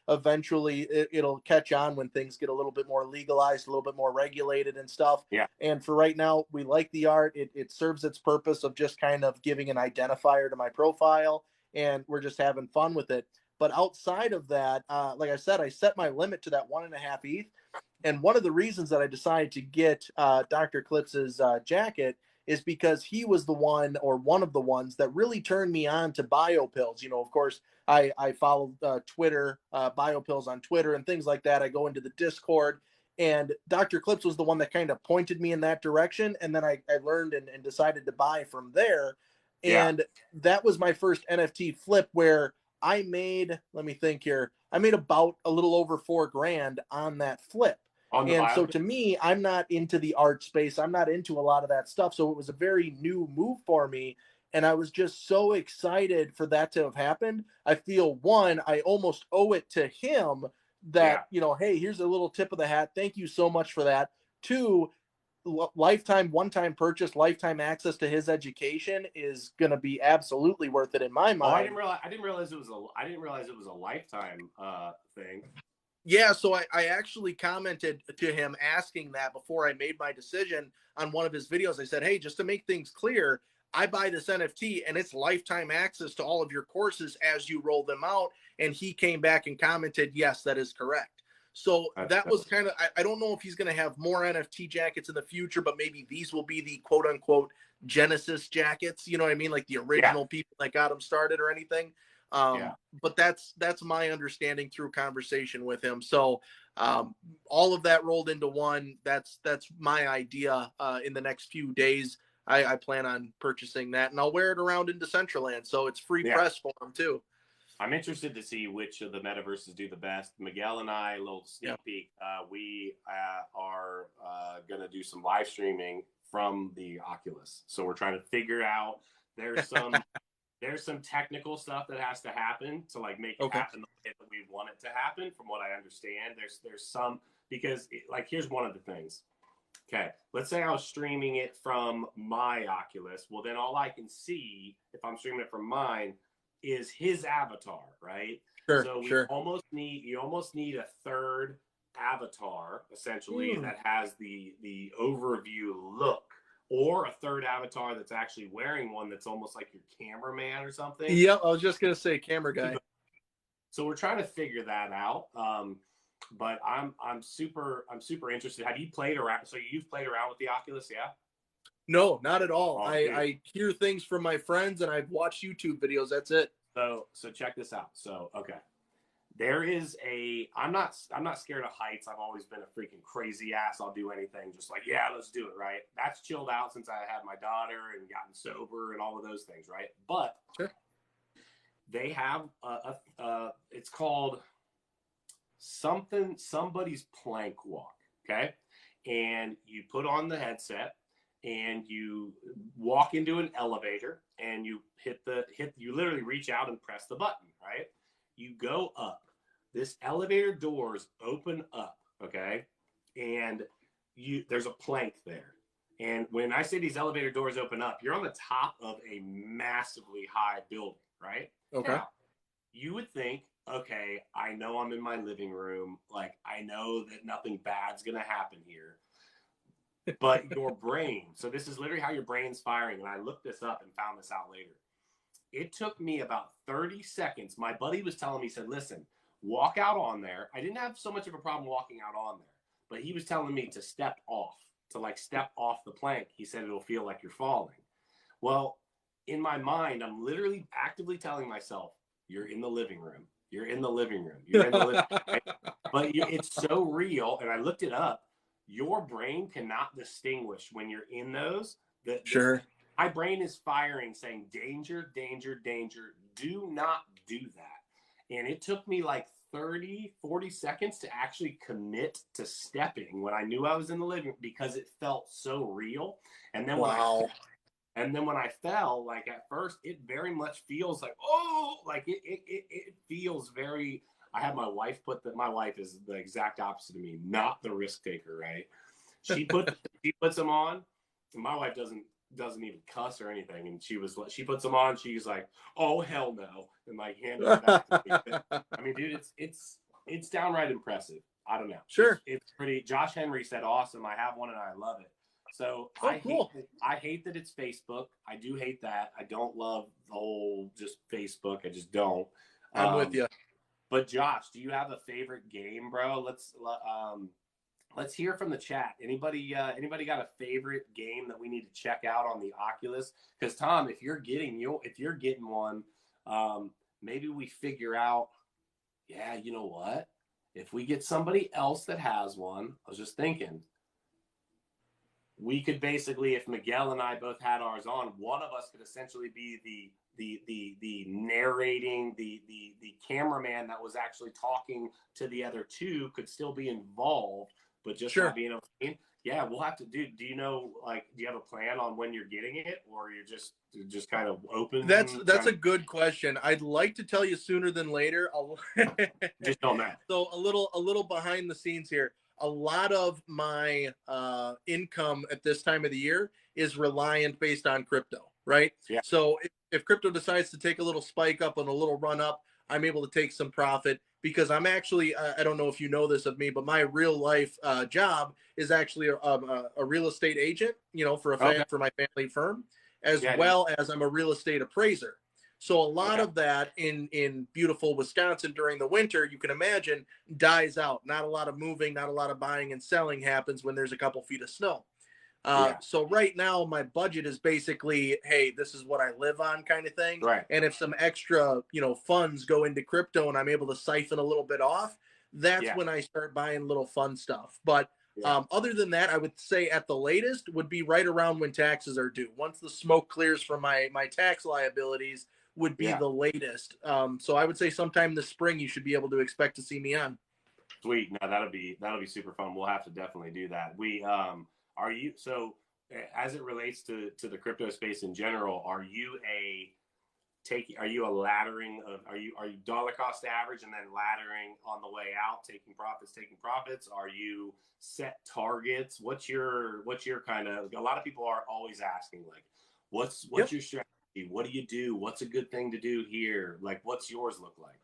S1: eventually it'll catch on when things get a little bit more legalized, a little bit more regulated and stuff.
S2: Yeah.
S1: And for right now, we like the art. It serves its purpose of just kind of giving an identifier to my profile, and we're just having fun with it. But outside of that, like I said, I set my limit to that 1.5 ETH. And one of the reasons that I decided to get Dr. Klips's jacket is because he was the one, or one of the ones, that really turned me on to biopills. You know, of course, I follow Twitter, biopills on Twitter and things like that. I go into the Discord, and Dr. Klips was the one that kind of pointed me in that direction. And then I learned and decided to buy from there. And that was my first NFT flip where I made, let me think here, I made about a little over $4,000 on that flip. And so to me, I'm not into the art space. I'm not into a lot of that stuff. So it was a very new move for me. And I was just so excited for that to have happened. I feel, one, I almost owe it to him that, you know, hey, here's a little tip of the hat. Thank you so much for that. Two, lifetime, one-time purchase, lifetime access to his education is going to be absolutely worth it in my mind.
S2: Oh, I didn't realize it was a lifetime thing.
S1: Yeah, so I actually commented to him asking that before I made my decision on one of his videos. I said, hey, just to make things clear, I buy this NFT and it's lifetime access to all of your courses as you roll them out. And he came back and commented, yes, that is correct. So that was kind of, I don't know if he's going to have more NFT jackets in the future, but maybe these will be the quote unquote Genesis jackets. You know what I mean? Like the original people that got him started or anything. But that's my understanding through conversation with him. So all of that rolled into one. That's my idea. In the next few days, I plan on purchasing that, and I'll wear it around in Decentraland. So it's free press for him too.
S2: I'm interested to see which of the metaverses do the best. Miguel and I, a little sneak peek, we are going to do some live streaming from the Oculus. So we're trying to figure out, there's some technical stuff that has to happen to like make it happen the way that we want it to happen. From what I understand, there's some, because like, here's one of the things. Okay, let's say I was streaming it from my Oculus. Well, then all I can see if I'm streaming it from mine is his avatar, right? So you almost need a third avatar essentially that has the overview look, or a third avatar that's actually wearing one that's almost like your cameraman or something.
S1: Yep, I was just gonna say camera guy.
S2: So we're trying to figure that out. But I'm super interested. Have you played around? So you've played around with the Oculus, yeah?
S1: No, not at all. I hear things from my friends and I've watched YouTube videos. That's it.
S2: So check this out. So, okay. There is I'm not scared of heights. I've always been a freaking crazy ass. I'll do anything. Just like, yeah, let's do it. Right. That's chilled out since I had my daughter and gotten sober and all of those things. Right. But
S1: Sure.
S2: they have it's called somebody's plank walk. Okay. And you put on the headset and you walk into an elevator and you you literally reach out and press the button, right? You go up. This elevator doors open up, okay? And there's a plank there. And when I say these elevator doors open up, you're on the top of a massively high building, right?
S1: Okay.
S2: Now, you would think, okay, I know I'm in my living room. Like, I know that nothing bad's going to happen here. But your brain, so this is literally how your brain's firing. And I looked this up and found this out later. It took me about 30 seconds. My buddy was telling me, he said, listen, walk out on there. I didn't have so much of a problem walking out on there, but he was telling me to step off the plank. He said, it'll feel like you're falling. Well, in my mind, I'm literally actively telling myself, you're in the living room. You're in the living room. You're in the living room. Right? But it's so real. And I looked it up. Your brain cannot distinguish when you're in those.
S1: Sure.
S2: My brain is firing saying, danger, danger, danger. Do not do that. And it took me like 30, 40 seconds to actually commit to stepping when I knew I was in the living room because it felt so real. And then
S1: wow.
S2: when I fell, like at first, it very much feels like, oh, like it feels very. I had my wife my wife is the exact opposite of me, not the risk taker, right? She puts them on. And my wife doesn't even cuss or anything, and she puts them on. She's like, oh hell no, and like handed it back to me. I mean, dude, it's downright impressive. I don't know.
S1: Sure.
S2: It's pretty. Josh Henry said, awesome. I have one and I love it. So
S1: cool.
S2: I hate that it's Facebook. I do hate that. I don't love the whole just Facebook. I just don't.
S1: I'm with you.
S2: But Josh, do you have a favorite game, bro? Let's hear from the chat. Anybody got a favorite game that we need to check out on the Oculus? Because Tom, if you're getting one, maybe we figure out. Yeah, you know what? If we get somebody else that has one, I was just thinking, we could basically, if Miguel and I both had ours on, one of us could essentially be the narrating, the cameraman that was actually talking to the other two could still be involved, but just
S1: sure.
S2: Not being able to. Yeah, we'll have to do. Do you know, like, do you have a plan on when you're getting it, or you're just kind of open?
S1: That's a good question. I'd like to tell you sooner than later.
S2: Just don't know.
S1: So a little behind the scenes here. A lot of my income at this time of the year is reliant based on crypto, right?
S2: Yeah.
S1: So if crypto decides to take a little spike up and a little run up, I'm able to take some profit because I'm actually, I don't know if you know this of me, but my real life job is actually a real estate agent, for for my family firm, as well as I'm a real estate appraiser. So a lot of that in beautiful Wisconsin during the winter, you can imagine, dies out. Not a lot of moving, not a lot of buying and selling happens when there's a couple feet of snow. So right now my budget is basically, hey, this is what I live on kind of thing.
S2: Right.
S1: And if some extra, funds go into crypto and I'm able to siphon a little bit off, that's when I start buying little fun stuff. But other than that, I would say at the latest would be right around when taxes are due. Once the smoke clears from my tax liabilities would be the latest. So I would say sometime this spring, you should be able to expect to see me on.
S2: Sweet. No, that'll be super fun. We'll have to definitely do that. Are you, so as it relates to the crypto space in general, are you a laddering of, are you dollar cost average and then laddering on the way out, taking profits? Are you set targets? What's your kind of, a lot of people are always asking, like, what's your strategy? What do you do? What's a good thing to do here? Like, what's yours look like?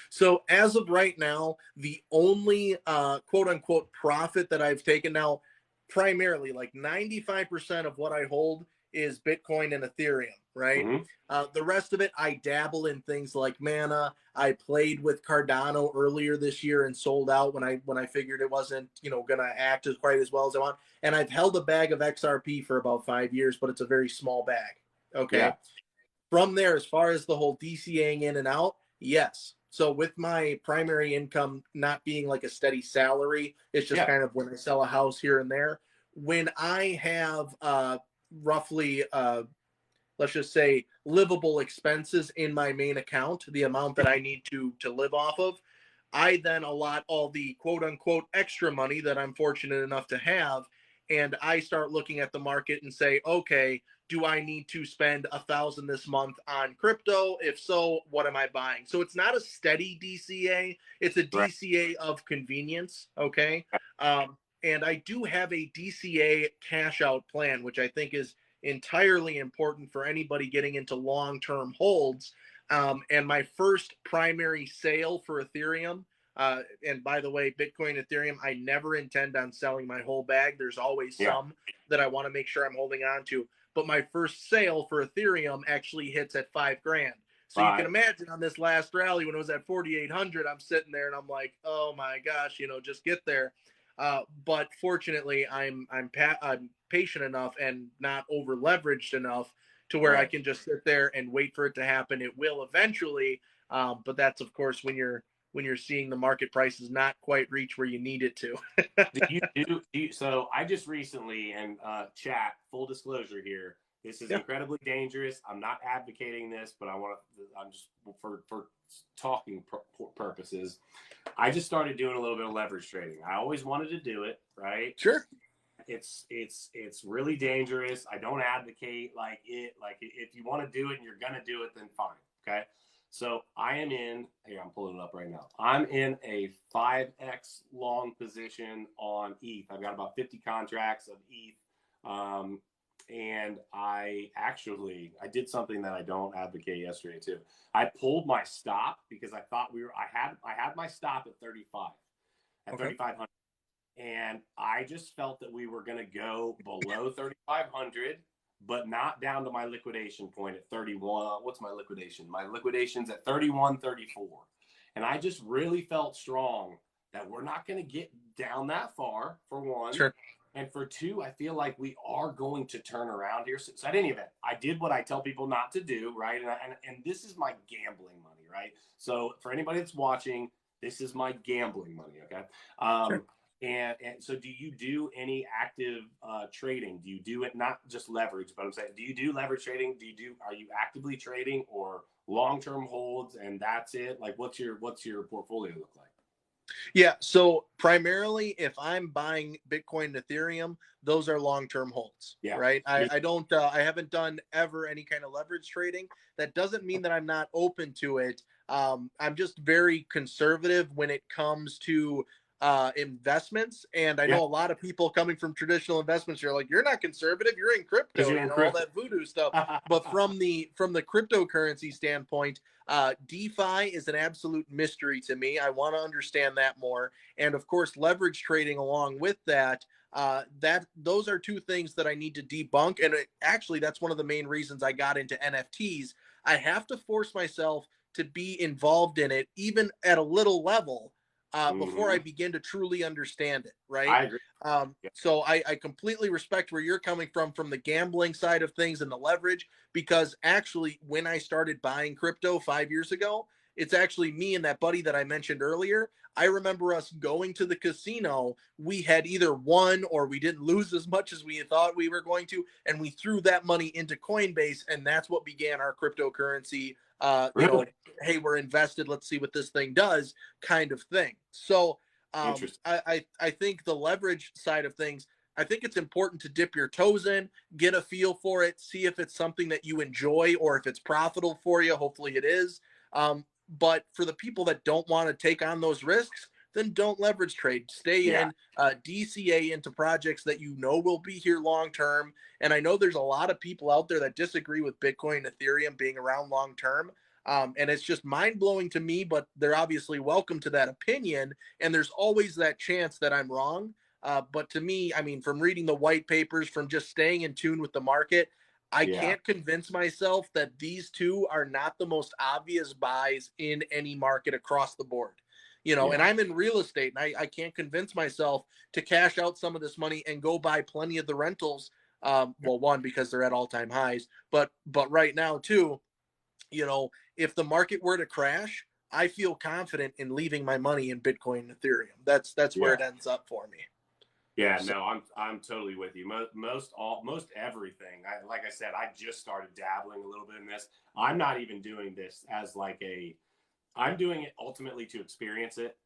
S1: So as of right now, the only quote unquote profit that I've taken now, primarily like 95% of what I hold is Bitcoin and Ethereum, right?
S2: Mm-hmm.
S1: The rest of it, I dabble in things like Mana. I played with Cardano earlier this year and sold out when I figured it wasn't, going to act as quite as well as I want. And I've held a bag of XRP for about 5 years, but it's a very small bag. Okay. Yeah. From there, as far as the whole DCAing in and out, yes, So with my primary income not being like a steady salary, it's just
S2: Yeah.
S1: kind of when I sell a house here and there. When I have roughly let's just say livable expenses in my main account, the amount that I need to live off of, I then allot all the quote unquote extra money that I'm fortunate enough to have, and I start looking at the market and say, okay, do I need to spend 1,000 this month on crypto? If so, what am I buying? So it's not a steady DCA; it's a
S2: Right.
S1: DCA of convenience. Okay, and I do have a DCA cash out plan, which I think is entirely important for anybody getting into long term holds. And my first primary sale for Ethereum, and by the way, Bitcoin, Ethereum, I never intend on selling my whole bag. There's always
S2: Yeah.
S1: some that I want to make sure I'm holding on to. But my first sale for Ethereum actually hits at 5 grand. So you can
S2: Five.
S1: imagine on this last rally when it was at 4,800, I'm sitting there and I'm like, oh my gosh, just get there. But fortunately, I'm patient enough and not over leveraged enough to where I
S2: Right.
S1: can just sit there and wait for it to happen. It will eventually, but that's of course when you're seeing the market prices not quite reach where you need it to.
S2: So I just recently, and chat, full disclosure here, this is
S1: Yeah,
S2: incredibly dangerous. I'm not advocating this, but I'm just for talking purposes. I just started doing a little bit of leverage trading. I always wanted to do it, right?
S1: sure.
S2: It's really dangerous. I don't advocate like if you want to do it and you're gonna do it, then fine. Okay. So I am in here. I'm pulling it up right now. I'm in a 5x long position on ETH. I've got about 50 contracts of ETH, and I did something that I don't advocate yesterday too. I pulled my stop because I thought I had my stop at 35 at
S1: Okay.
S2: 3,500. And I just felt that we were going to go below 3,500, but not down to my liquidation point at 31. What's my liquidation? My liquidation's at 31.34. And I just really felt strong that we're not going to get down that far, for one.
S1: Sure.
S2: And for two, I feel like we are going to turn around here. So at any event, I did what I tell people not to do, right? And this is my gambling money, right? So for anybody that's watching, this is my gambling money, okay?
S1: Sure.
S2: And so, do you do any active trading? Do you do it not just leverage, but I'm saying, do you do leverage trading? Are you actively trading or long term holds and that's it? Like, what's your portfolio look like?
S1: Yeah. So primarily, if I'm buying Bitcoin and Ethereum, those are long-term holds,
S2: Yeah,
S1: right? I,
S2: me.
S1: I don't, I haven't done ever any kind of leverage trading. That doesn't mean that I'm not open to it. I'm just very conservative when it comes to investments. And I
S2: Yeah,
S1: know a lot of people coming from traditional investments, you're like, you're not conservative, you're in
S2: because
S1: crypto,
S2: you're in
S1: all
S2: crypto.
S1: that voodoo stuff. But from the cryptocurrency standpoint, DeFi is an absolute mystery to me. I want to understand that more, and of course, leverage trading along with that. That those are two things that I need to debunk, and actually, that's one of the main reasons I got into NFTs. I have to force myself to be involved in it, even at a little level, before I
S2: Mm-hmm.
S1: begin to truly understand it. Right.
S2: I agree. Yeah,
S1: So I completely respect where you're coming from the gambling side of things and the leverage, because actually when I started buying crypto 5 years ago, it's actually me and that buddy that I mentioned earlier. I remember us going to the casino. We had either won or we didn't lose as much as we thought we were going to, and we threw that money into Coinbase, and that's what began our cryptocurrency.
S2: really
S1: Hey, we're invested. Let's see what this thing does, kind of thing. So
S2: interesting.
S1: I think the leverage side of things, I think it's important to dip your toes in, get a feel for it, see if it's something that you enjoy or if it's profitable for you. Hopefully it is. But for the people that don't want to take on those risks, then don't leverage trade. Stay
S2: Yeah,
S1: in, DCA into projects that you know will be here long term. And I know there's a lot of people out there that disagree with Bitcoin and Ethereum being around long term. And it's just mind blowing to me, but they're obviously welcome to that opinion. And there's always that chance that I'm wrong. But to me, I mean, from reading the white papers, from just staying in tune with the market, I
S2: yeah,
S1: can't convince myself that these two are not the most obvious buys in any market across the board. And
S2: yeah,
S1: I'm in real estate, and I can't convince myself to cash out some of this money and go buy plenty of the rentals. Well, one, because they're at all-time highs, but right now too, if the market were to crash,
S3: I feel confident in leaving my money in Bitcoin and Ethereum. That's where
S2: Yeah.
S3: it ends up for me.
S2: Yeah,
S3: So,
S2: no, I'm totally with you. Most everything. Like I said, I just started dabbling a little bit in this. I'm not even doing this as like a. I'm doing it ultimately to experience it,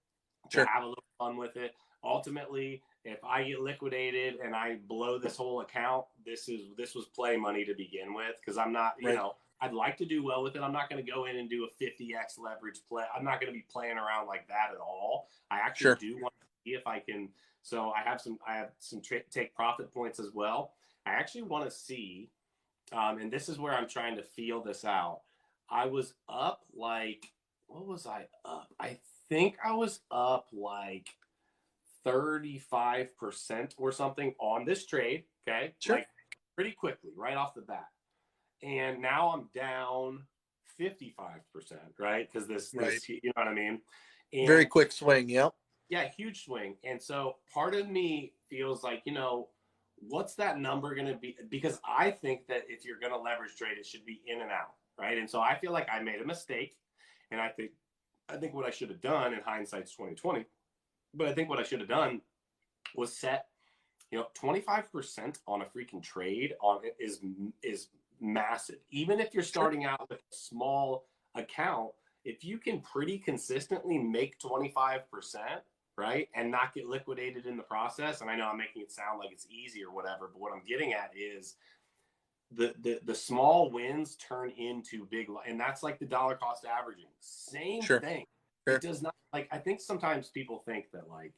S2: to
S3: sure.
S2: have a little fun with it. Ultimately, if I get liquidated and I blow this whole account, this was play money to begin with, because I'm not,
S3: Right.
S2: I'd like to do well with it. I'm not going to go in and do a 50x leverage play. I'm not going to be playing around like that at all. I actually
S3: Sure.
S2: do want to see if I can. So I have some take profit points as well. I actually want to see, and this is where I'm trying to feel this out. I was up like, what was I up? I think I was up like 35% or something on this trade. Okay.
S3: Sure.
S2: Like pretty quickly, right off the bat. And now I'm down 55%, right? Because
S3: Right.
S2: you know what I mean?
S3: Very
S2: And
S3: quick swing. Yep.
S2: yeah, huge swing. And so part of me feels like, what's that number going to be? Because I think that if you're going to leverage trade, it should be in and out, right? And so I feel like I made a mistake, and I think what I should have done, in hindsight's 2020, but I think what I should have done was set, 25% on a freaking trade on it is massive. Even if you're
S3: Sure.
S2: starting out with a small account, if you can pretty consistently make 25%, right, and not get liquidated in the process. And I know I'm making it sound like it's easy or whatever, but what I'm getting at is the small wins turn into big, and that's like the dollar cost averaging. Same
S3: Sure.
S2: thing.
S3: Sure.
S2: It does not, like, I think sometimes people think that, like,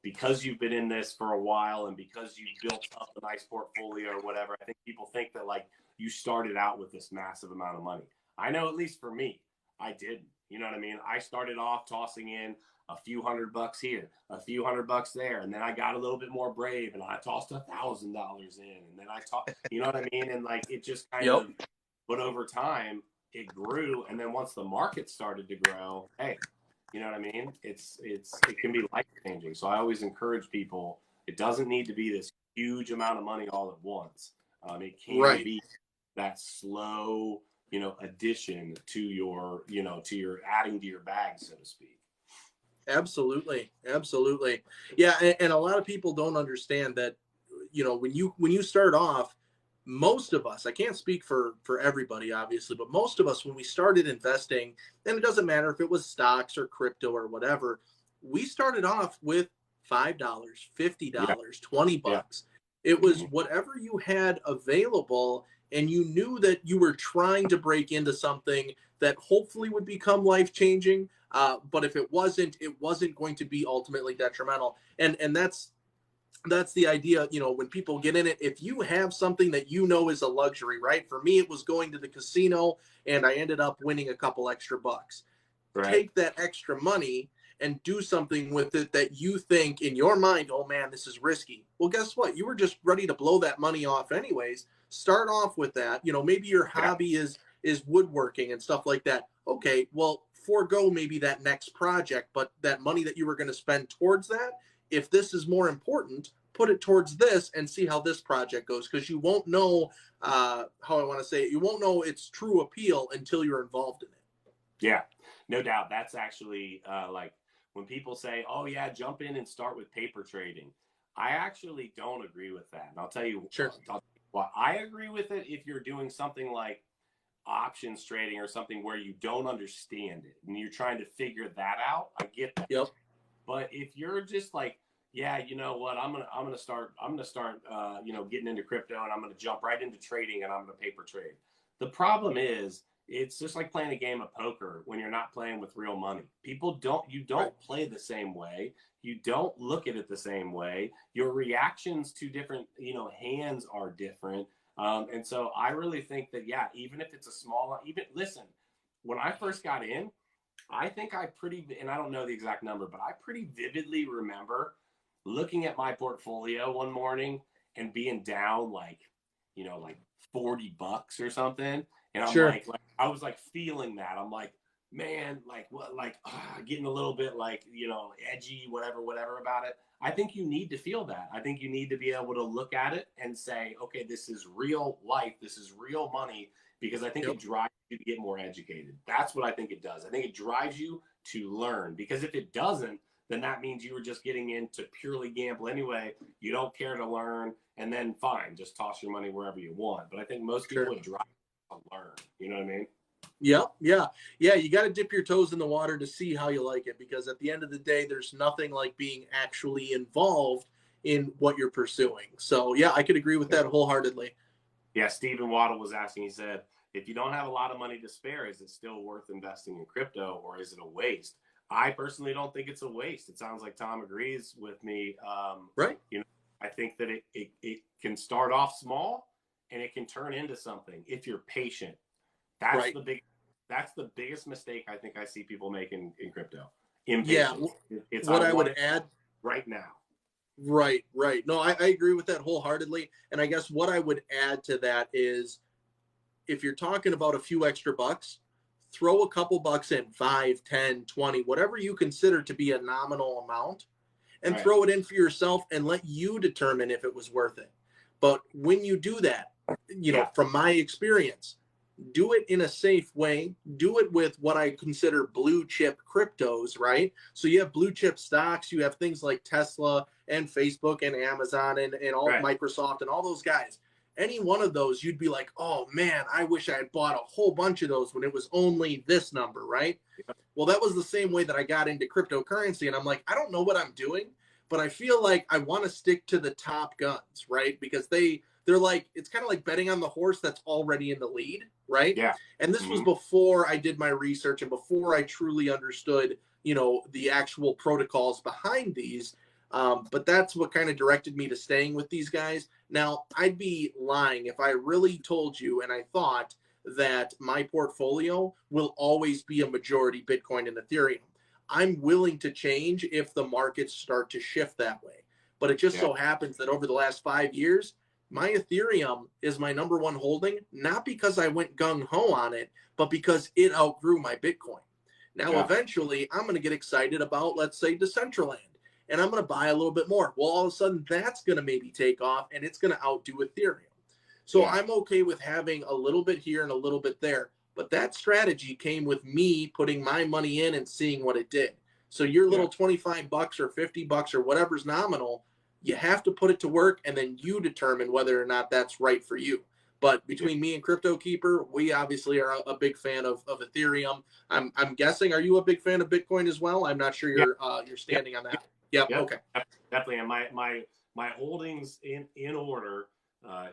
S2: because you've been in this for a while and because you've built up a nice portfolio or whatever, I think people think that, like, you started out with this massive amount of money. I know, at least for me, I didn't. You know what I mean? I started off tossing in a few $100 here, a few $100 there, and then I got a little bit more brave and I tossed $1,000 in, and then I taught, you know what I mean? And like, it just kind
S3: Yep.
S2: of, but over time it grew, and then once the market started to grow, hey, you know what I mean? It can be life changing. So I always encourage people. It doesn't need to be this huge amount of money all at once. It can
S3: Right.
S2: be that slow, addition to your, adding to your bag, so to speak.
S3: Absolutely. Absolutely. Yeah. And a lot of people don't understand that, when you start off, most of us, I can't speak for everybody, obviously, but most of us, when we started investing, and it doesn't matter if it was stocks or crypto or whatever, we started off with $5,
S2: Yeah.
S3: $50, 20
S2: Yeah.
S3: bucks. It was
S2: Mm-hmm.
S3: whatever you had available, and you knew that you were trying to break into something that hopefully would become life changing. But if it wasn't going to be ultimately detrimental. And that's the idea, when people get in it. If you have something that is a luxury, right? For me, it was going to the casino, and I ended up winning a couple extra bucks.
S2: Right.
S3: Take that extra money and do something with it that you think in your mind, oh man, this is risky. Well, guess what? You were just ready to blow that money off anyways. Start off with that. Maybe your
S2: Yeah.
S3: hobby is woodworking and stuff like that. Okay, well, forego maybe that next project, but that money that you were going to spend towards that, if this is more important, put it towards this and see how this project goes, because you won't know, how I want to say it, you won't know its true appeal until you're involved in it.
S2: Yeah, no doubt. That's actually, like, when people say, "Oh yeah, jump in and start with paper trading." I actually don't agree with that, and I'll tell you.
S3: Sure.
S2: Why I agree with it. If you're doing something like options trading or something where you don't understand it and you're trying to figure that out, I get that.
S3: Yep.
S2: But if you're just like, yeah, you know what, I'm gonna start, getting into crypto, and I'm gonna jump right into trading, and I'm gonna paper trade. The problem is, it's just like playing a game of poker when you're not playing with real money. You don't
S3: Right.
S2: play the same way. You don't look at it the same way. Your reactions to different, hands are different. And so I really think that, yeah, even if it's a small, even listen, when I first got in, I think and I don't know the exact number, but I pretty vividly remember looking at my portfolio one morning and being down like, like $40 or something. And I'm
S3: Sure.
S2: like, I was like feeling that. I'm like, man, like what, like getting a little bit like, edgy, whatever about it. I think you need to feel that. I think you need to be able to look at it and say, okay, this is real life. This is real money because I think
S3: Yep.
S2: it drives you to get more educated. That's what I think it does. I think it drives you to learn, because if it doesn't, then that means you were just getting into purely gamble anyway. You don't care to learn, and then fine, just toss your money wherever you want. But I think most people would drive to learn. You know what I mean?
S3: Yep. Yeah. Yeah. You got to dip your toes in the water to see how you like it, because at the end of the day, there's nothing like being actually involved in what you're pursuing. So yeah, I could agree with that wholeheartedly.
S2: Yeah, Stephen Waddle was asking, he said, if you don't have a lot of money to spare, is it still worth investing in crypto, or is it a waste? I personally don't think it's a waste. It sounds like Tom agrees with me.
S3: Right.
S2: You know, I think that it can start off small and it can turn into something if you're patient. That's
S3: Right.
S2: that's the biggest mistake I think I see people make in crypto.
S3: Yeah.
S2: Impatience. It's
S3: What
S2: I
S3: I
S2: want
S3: would
S2: it
S3: add.
S2: right now.
S3: Right. Right. No, I agree with that wholeheartedly. And I guess what I would add to that is, if you're talking about a few extra bucks, throw a couple bucks in, 5, 10, 20, whatever you consider to be a nominal amount, and
S2: Right.
S3: throw it in for yourself and let you determine if it was worth it. But when you do that, from my experience, do it in a safe way. Do it with what I consider blue chip cryptos, right? So you have blue chip stocks, you have things like Tesla and Facebook and Amazon and all
S2: Right.
S3: Microsoft and all those guys. Any one of those, you'd be like, oh man, I wish I had bought a whole bunch of those when it was only this number, right?
S2: Yep.
S3: Well, that was the same way that I got into cryptocurrency. And I'm like, I don't know what I'm doing, but I feel like I want to stick to the top guns, right? Because they're like, it's kind of like betting on the horse that's already in the lead, right?
S2: Yeah.
S3: And this was before I did my research and before I truly understood, the actual protocols behind these. But that's what kind of directed me to staying with these guys. Now, I'd be lying if I really told you and I thought that my portfolio will always be a majority Bitcoin and Ethereum. I'm willing to change if the markets start to shift that way. But it just so happens that over the last 5 years, my Ethereum is my number one holding, not because I went gung ho on it, but because it outgrew my Bitcoin. Now, eventually, I'm going to get excited about, let's say, Decentraland, and I'm going to buy a little bit more. Well, all of a sudden, that's going to maybe take off, and it's going to outdo Ethereum. So I'm okay with having a little bit here and a little bit there. But that strategy came with me putting my money in and seeing what it did. So your little 25 bucks or 50 bucks or whatever's nominal, you have to put it to work, and then you determine whether or not that's right for you. But between me and CryptoKeeper, we obviously are a big fan of Ethereum. I'm guessing, are you a big fan of Bitcoin as well? I'm not sure you're standing on that. Yep. Okay.
S2: Definitely. And my holdings in order.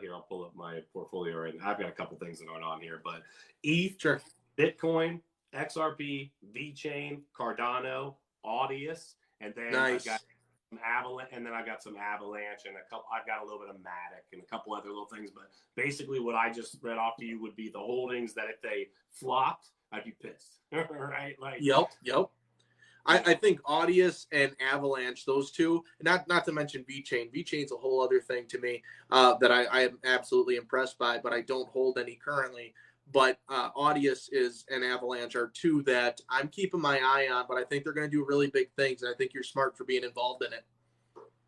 S2: Here, I'll pull up my portfolio right now. I've got a couple things that aren't on here, but ETH,
S3: Sure.
S2: Bitcoin, XRP, VeChain, Cardano, Audius, and then
S3: Nice.
S2: I've got some Avalanche, and then I've got some Avalanche, and I've got a little bit of Matic and a couple other little things. But basically, what I just read off to you would be the holdings that if they flopped, I'd be pissed, right? Like,
S3: Yep. I think Audius and Avalanche, those two, not to mention VeChain. VeChain's a whole other thing to me that I am absolutely impressed by, but I don't hold any currently. But Audius and Avalanche are two that I'm keeping my eye on, but I think they're going to do really big things, and I think you're smart for being involved in it.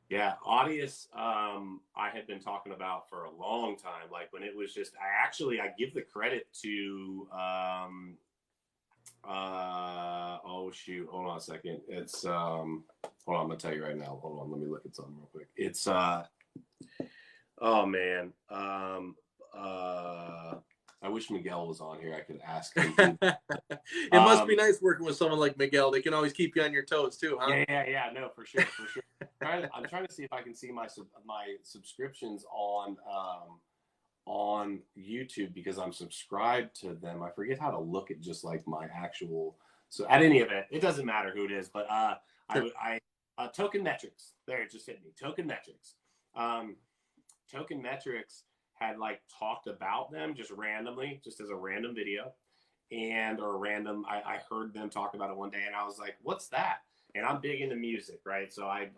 S2: Yeah, Audius, I had been talking about for a long time. Like when it was just, I give the credit to, oh shoot, hold on a second. It's, hold on, I'm gonna tell you right now. Hold on, let me look at something real quick. It's, oh man, I wish Miguel was on here. I could ask him.
S3: It must be nice working with someone like Miguel. They can always keep you on your toes too, huh?
S2: Yeah. No, for sure. I'm trying to see if I can see my subscriptions on YouTube because I'm subscribed to them. I forget how to look at just like my actual. So at any event, it doesn't matter who it is, but Token Metrics. There, it just hit me. Token Metrics. Token Metrics had like talked about them just randomly, just as a random video, I heard them talk about it one day, and I was like, "What's that?" And I'm big into music, right? So I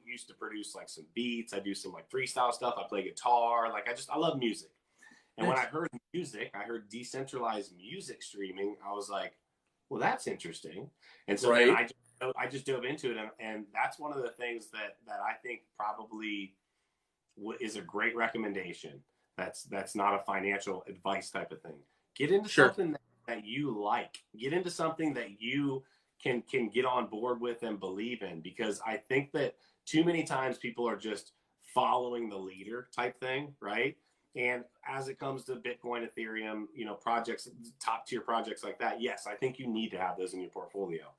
S2: used to produce like some beats. I do some like freestyle stuff. I play guitar. Like I love music. And when I heard music, I heard decentralized music streaming. I was like, well, that's interesting. And so then I just dove into it, and that's one of the things that I think probably is a great recommendation. That's not a financial advice type of thing. Get into
S3: Sure.
S2: something that you like. Get into something that you can get on board with and believe in, because I think that too many times people are just following the leader type thing, right? And as it comes to Bitcoin, Ethereum, projects, top tier projects like that, yes, I think you need to have those in your portfolio.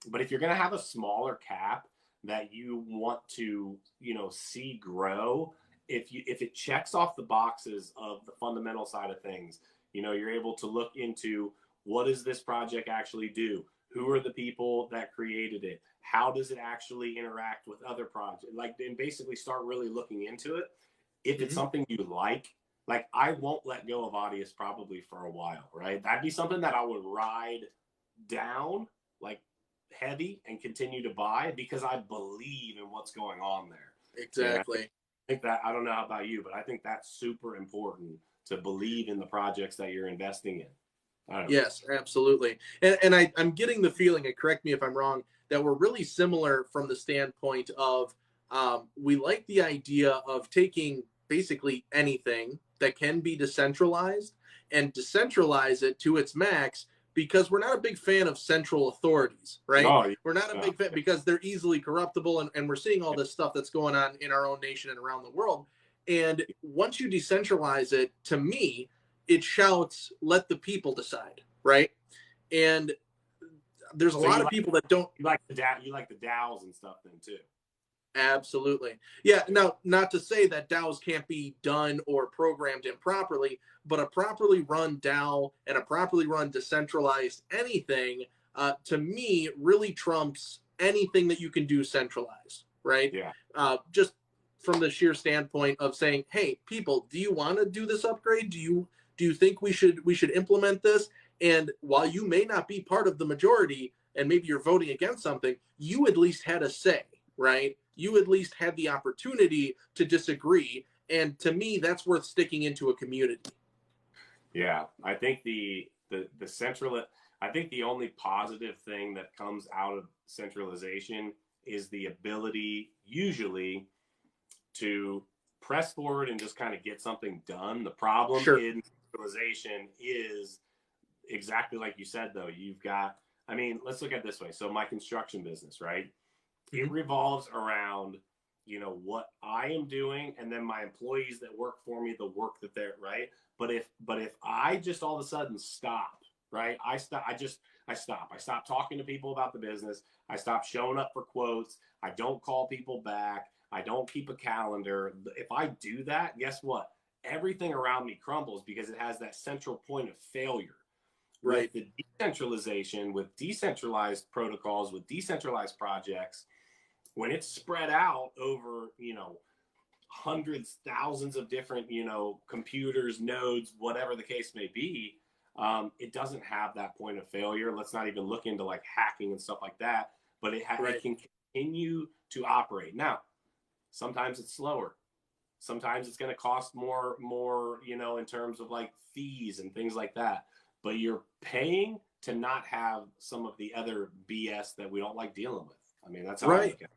S2: But if you're going to have a smaller cap that you want to, see grow, if it checks off the boxes of the fundamental side of things, you're able to look into, what does this project actually do? Who are the people that created it? How does it actually interact with other projects? And basically start really looking into it. If it's something you like I won't let go of Audius probably for a while, right? That'd be something that I would ride down like heavy and continue to buy, because I believe in what's going on there.
S3: Exactly.
S2: I think that, I don't know about you, but I think that's super important, to believe in the projects that you're investing in.
S3: Yes, absolutely. And I'm getting the feeling, and correct me if I'm wrong, that we're really similar from the standpoint of we like the idea of taking basically anything that can be decentralized and decentralize it to its max, because we're not a big fan of central authorities, right?
S2: Oh, yeah.
S3: We're not a big fan because they're easily corruptible, and we're seeing all this stuff that's going on in our own nation and around the world. And once you decentralize it, to me, it shouts, let the people decide, right? And there's a lot of people that don't.
S2: You like the DAOs and stuff then too.
S3: Absolutely. Yeah. Now, not to say that DAOs can't be done or programmed improperly, but a properly run DAO and a properly run decentralized anything, to me, really trumps anything that you can do centralized, right?
S2: Yeah.
S3: Just from the sheer standpoint of saying, hey, people, do you want to do this upgrade? Do you think we should implement this? And while you may not be part of the majority, and maybe you're voting against something, you at least had a say, right? You at least had the opportunity to disagree. And to me, that's worth sticking into a community.
S2: Yeah, I think the I think the only positive thing that comes out of centralization is the ability, usually, to press forward and just kind of get something done. The problem in centralization is exactly like you said, though. You've got, let's look at it this way. So my construction business, right? It revolves around, what I am doing, and then my employees that work for me, the work that they're, right? But if I just all of a sudden stop, right? I stop. I stop talking to people about the business. I stop showing up for quotes. I don't call people back. I don't keep a calendar. If I do that, guess what? Everything around me crumbles, because it has that central point of failure.
S3: Right.
S2: With the decentralization, with decentralized protocols, with decentralized projects, when it's spread out over, hundreds, thousands of different, computers, nodes, whatever the case may be, it doesn't have that point of failure. Let's not even look into like hacking and stuff like that, but it can continue to operate. Now, sometimes it's slower. Sometimes it's going to cost more, in terms of like fees and things like that. But you're paying to not have some of the other BS that we don't like dealing with. That's how I look at it.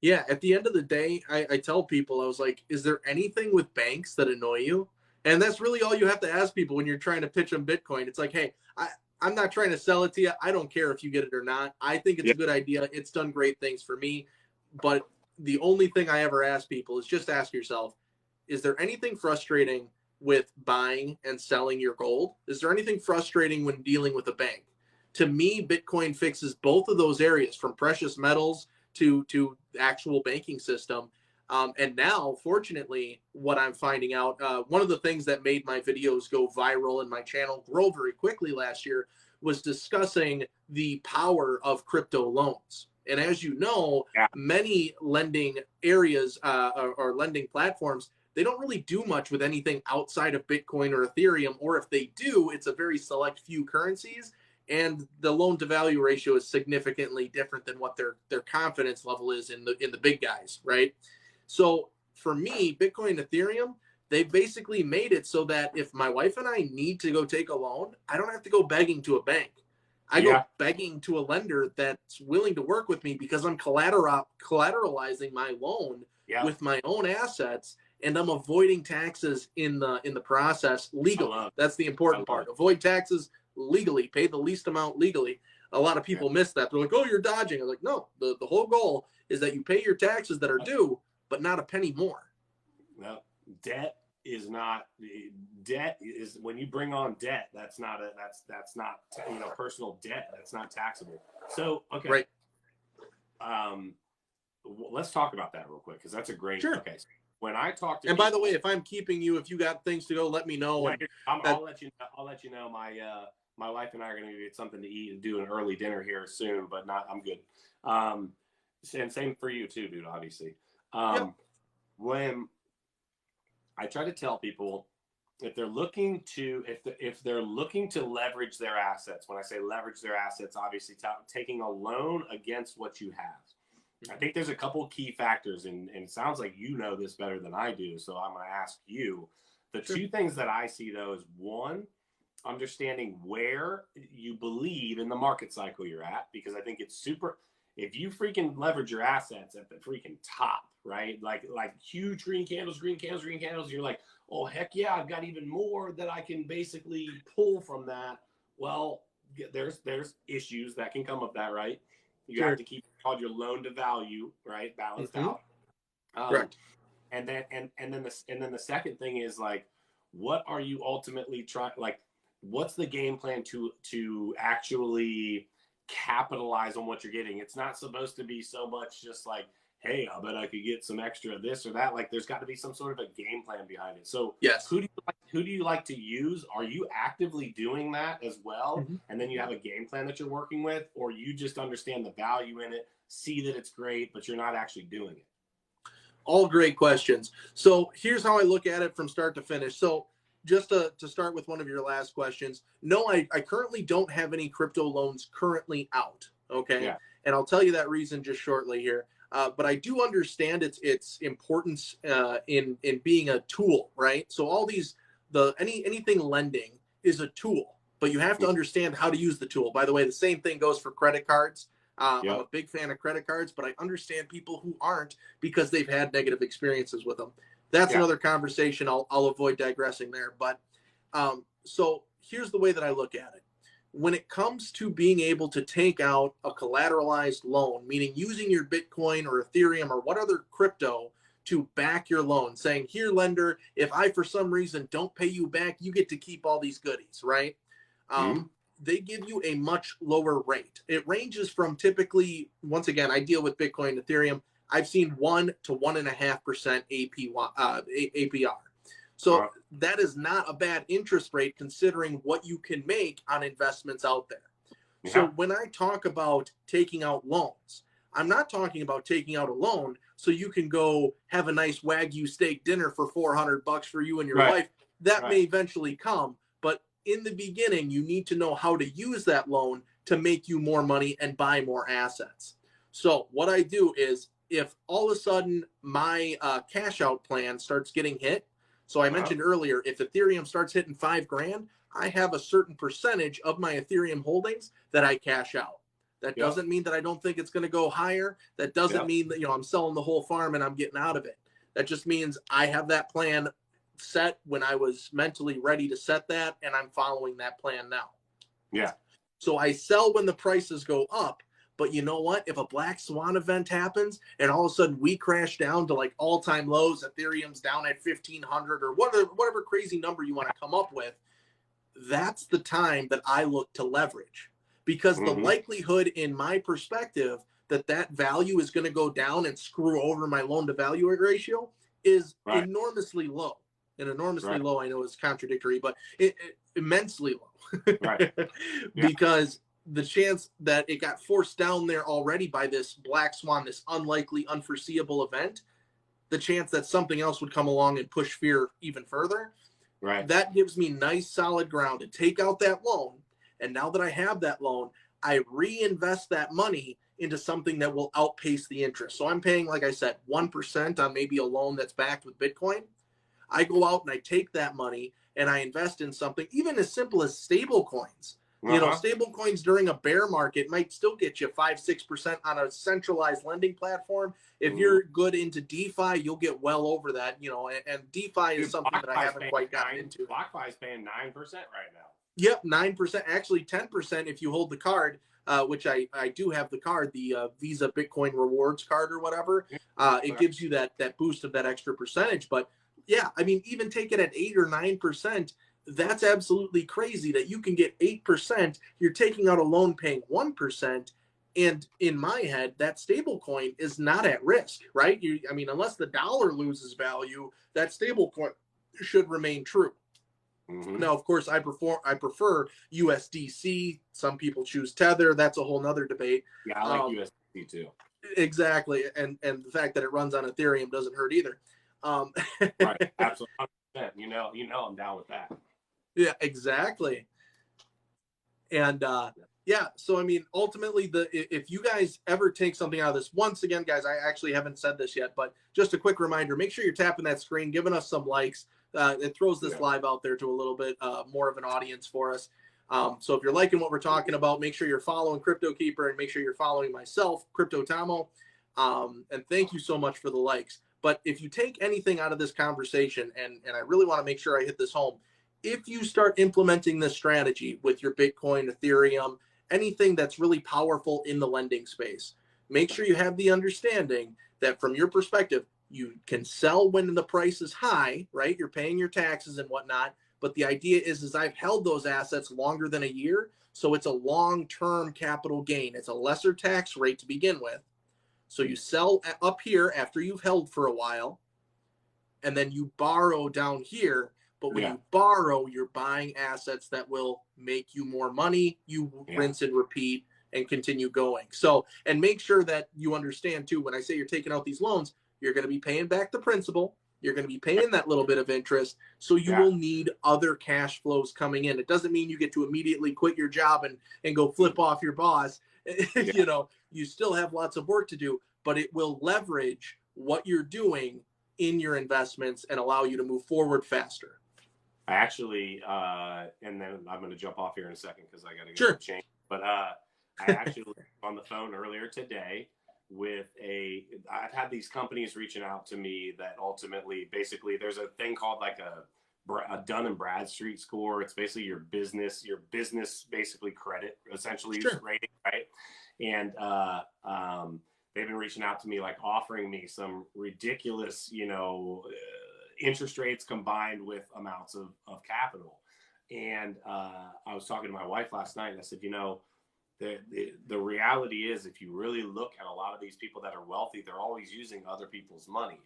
S3: Yeah, at the end of the day, I tell people, I was like, is there anything with banks that annoy you? And that's really all you have to ask people when you're trying to pitch them Bitcoin. It's like, hey, I'm not trying to sell it to you. I don't care if you get it or not. I think it's a good idea. It's done great things for me. But the only thing I ever ask people is just ask yourself, is there anything frustrating with buying and selling your gold? Is there anything frustrating when dealing with a bank? To me, Bitcoin fixes both of those areas, from precious metals to the actual banking system. And now, fortunately, what I'm finding out, one of the things that made my videos go viral and my channel grow very quickly last year was discussing the power of crypto loans. And as you know, many lending areas or lending platforms, they don't really do much with anything outside of Bitcoin or Ethereum, or if they do, it's a very select few currencies. And the loan to value ratio is significantly different than what their confidence level is in the big guys, right? So for me, Bitcoin and Ethereum, they basically made it so that if my wife and I need to go take a loan, I don't have to go begging to a bank. I go begging to a lender that's willing to work with me, because I'm collateralizing my loan with my own assets. and I'm avoiding taxes in the process legally. That's the important part. Avoid taxes legally, pay the least amount legally. A lot of people miss that. They're like, oh, you're dodging. I'm like, no, the whole goal is that you pay your taxes that are due, but not a penny more.
S2: Well, debt is not when you bring on debt, that's not personal debt. That's not taxable. So, okay.
S3: Right.
S2: Let's talk about that real quick, because that's a great,
S3: sure.
S2: Okay. So when I talk to
S3: and by the way, if I'm keeping you, if you got things to go, let me know.
S2: Yeah, I'll let you know. My wife and I are going to get something to eat and do an early dinner here soon, but I'm good. And same for you too, dude, obviously. When I try to tell people, if they're looking to leverage their assets, when I say leverage their assets, obviously taking a loan against what you have. I think there's a couple key factors, and it sounds like you know this better than I do, so I'm going to ask you. The two things that I see, though, is one, understanding where you believe in the market cycle you're at, because I think it's super. If you freaking leverage your assets at the freaking top, right? Like huge green candles, you're like, oh, heck yeah, I've got even more that I can basically pull from that. Well, there's issues that can come of that, right? You have to keep called your loan to value, right, balanced out.
S3: Correct.
S2: And then the second thing is, like, what are you ultimately trying? Like, what's the game plan to actually capitalize on what you're getting? It's not supposed to be so much just like, hey, I bet I could get some extra of this or that. Like, there's got to be some sort of a game plan behind it. So
S3: yes,
S2: who do you like to use? Are you actively doing that as well? And then you have a game plan that you're working with, or you just understand the value in it, see that it's great, but you're not actually doing it?
S3: All great questions. So here's how I look at it from start to finish. So just to start with one of your last questions, no, I currently don't have any crypto loans currently out. Okay.
S2: Yeah.
S3: And I'll tell you that reason just shortly here. But I do understand its importance in being a tool, right? So all these, anything lending is a tool, but you have to understand how to use the tool. By the way, the same thing goes for credit cards. I'm a big fan of credit cards, but I understand people who aren't because they've had negative experiences with them. That's another conversation. I'll avoid digressing there. But so here's the way that I look at it. When it comes to being able to take out a collateralized loan, meaning using your Bitcoin or Ethereum or what other crypto to back your loan, saying, here, lender, if I for some reason don't pay you back, you get to keep all these goodies, right? They give you a much lower rate. It ranges from typically, once again, I deal with Bitcoin, Ethereum. I've seen 1 to 1.5% APR. So that is not a bad interest rate considering what you can make on investments out there. So when I talk about taking out loans, I'm not talking about taking out a loan so you can go have a nice Wagyu steak dinner for $400 for you and your wife. That may eventually come, but in the beginning, you need to know how to use that loan to make you more money and buy more assets. So what I do is, if all of a sudden my cash out plan starts getting hit, so I mentioned earlier, if Ethereum starts hitting $5,000, I have a certain percentage of my Ethereum holdings that I cash out. That doesn't mean that I don't think it's going to go higher. That doesn't mean that, I'm selling the whole farm and I'm getting out of it. That just means I have that plan set when I was mentally ready to set that, and I'm following that plan now.
S2: Yeah.
S3: So I sell when the prices go up. But you know what? If a black swan event happens and all of a sudden we crash down to like all-time lows, Ethereum's down at 1,500 or whatever crazy number you want to come up with, that's the time that I look to leverage. Because the likelihood, in my perspective, that value is going to go down and screw over my loan-to-value ratio is enormously low. And enormously low, I know is contradictory, but immensely low. Because the chance that it got forced down there already by this black swan, this unlikely, unforeseeable event, the chance that something else would come along and push fear even further, that gives me nice solid ground to take out that loan. And now that I have that loan, I reinvest that money into something that will outpace the interest. So I'm paying, like I said, 1% on maybe a loan that's backed with Bitcoin. I go out and I take that money and I invest in something even as simple as stable coins You know, stable coins during a bear market might still get you 5-6% on a centralized lending platform. If you're good into DeFi, you'll get well over that, you know, and DeFi is something that I haven't quite gotten into.
S2: BlockFi is paying 9% right now.
S3: Yep, 9%, actually 10% if you hold the card, which I do have the card, the Visa Bitcoin Rewards card or whatever. It gives you that boost of that extra percentage. But yeah, I mean, even take it at 8 or 9%. That's absolutely crazy that you can get 8%. You're taking out a loan paying 1%. And in my head, that stable coin is not at risk, right? I mean, unless the dollar loses value, that stable coin should remain true. Now, of course, I prefer USDC. Some people choose Tether. That's a whole nother debate.
S2: Yeah, I like USDC too.
S3: Exactly. And the fact that it runs on Ethereum doesn't hurt either.
S2: Right. Absolutely. You know, I'm down with that.
S3: Yeah, exactly. And yeah, so I mean, ultimately, if you guys ever take something out of this, once again, guys, I actually haven't said this yet, but just a quick reminder: make sure you're tapping that screen, giving us some likes. It throws this live out there to a little bit more of an audience for us. So if you're liking what we're talking about, make sure you're following CryptoKeeper and make sure you're following myself, CryptoTommo. And thank you so much for the likes. But if you take anything out of this conversation, and I really want to make sure I hit this home, if you start implementing this strategy with your Bitcoin, Ethereum, anything that's really powerful in the lending space, make sure you have the understanding that from your perspective, you can sell when the price is high, right? You're paying your taxes and whatnot. But the idea is I've held those assets longer than a year. So it's a long-term capital gain. It's a lesser tax rate to begin with. So you sell up here after you've held for a while, and then you borrow down here. But when you borrow, you're buying assets that will make you more money. You rinse and repeat and continue going. So, and make sure that you understand too, when I say you're taking out these loans, you're going to be paying back the principal. You're going to be paying that little bit of interest. So you will need other cash flows coming in. It doesn't mean you get to immediately quit your job and go flip off your boss. You know, you still have lots of work to do, but it will leverage what you're doing in your investments and allow you to move forward faster.
S2: I actually, and then I'm going to jump off here in a second because I got to get change. But I actually was on the phone earlier today with I've had these companies reaching out to me that ultimately, basically, there's a thing called like a Dun and Bradstreet score. It's basically your business basically credit, essentially rating, right? And they've been reaching out to me, like offering me some ridiculous, interest rates combined with amounts of capital. And I was talking to my wife last night and I said, the reality is, if you really look at a lot of these people that are wealthy, they're always using other people's money.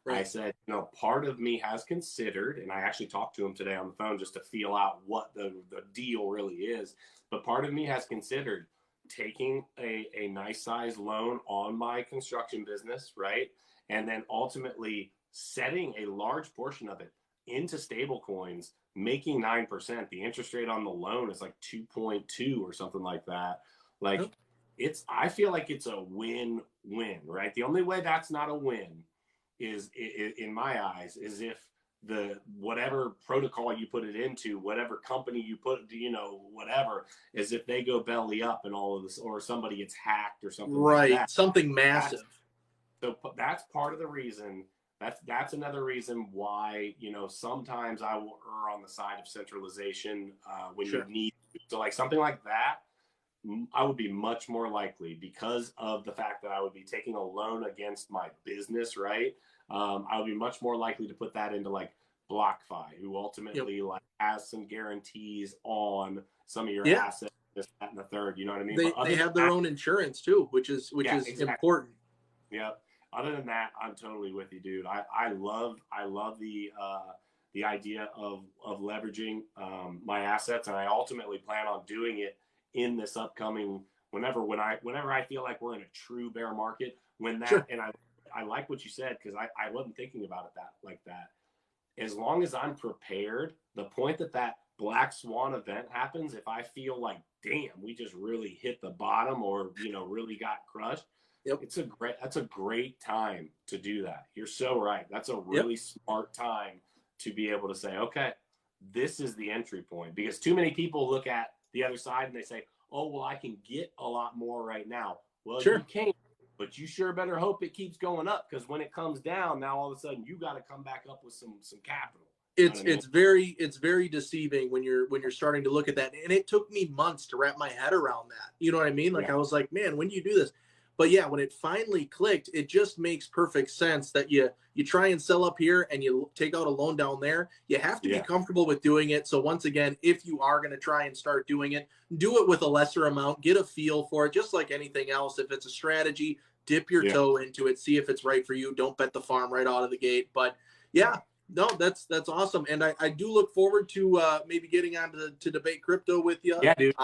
S2: Right. I said, part of me has considered, and I actually talked to him today on the phone just to feel out what the deal really is. But part of me has considered taking a nice size loan on my construction business, right? And then ultimately setting a large portion of it into stable coins, making 9%. The interest rate on the loan is like 2.2 or something like that. Like I feel like it's a win-win, right? The only way that's not a win is, in my eyes, is if whatever protocol you put it into, whatever company you put, whatever, is if they go belly up and all of this, or somebody gets hacked or something like that.
S3: Something massive.
S2: So that's part of the reason. That's another reason why, sometimes I will err on the side of centralization when you need to. So like something like that, I would be much more likely, because of the fact that I would be taking a loan against my business, right? I would be much more likely to put that into like BlockFi, who ultimately like has some guarantees on some of your assets, this, that, and the third. You know what I mean?
S3: They have their own insurance too, which is exactly important.
S2: Yeah. Other than that, I'm totally with you, dude. I love the idea of leveraging my assets, and I ultimately plan on doing it in this upcoming whenever I feel like we're in a true bear market. And I like what you said, because I wasn't thinking about it like that. As long as I'm prepared, the point that black swan event happens, if I feel like, damn, we just really hit the bottom, or really got crushed. Yep. That's a great time to do that. You're so right. That's a really smart time to be able to say, okay, this is the entry point, because too many people look at the other side and they say, oh, well, I can get a lot more right now. Well,
S3: Sure.
S2: you can, but you sure better hope it keeps going up, because when it comes down, now all of a sudden you got to come back up with some capital.
S3: It's very deceiving when you're starting to look at that. And it took me months to wrap my head around that. You know what I mean? Like,
S2: Yeah.
S3: I was like, man, when do you do this? But yeah, when it finally clicked, it just makes perfect sense that you try and sell up here and you take out a loan down there. You have to be comfortable with doing it. So once again, if you are going to try and start doing it, do it with a lesser amount, get a feel for it, just like anything else. If it's a strategy, dip your toe into it, see if it's right for you. Don't bet the farm right out of the gate. But yeah, no, that's awesome. And I do look forward to maybe getting on to debate crypto with you.
S2: Yeah, dude.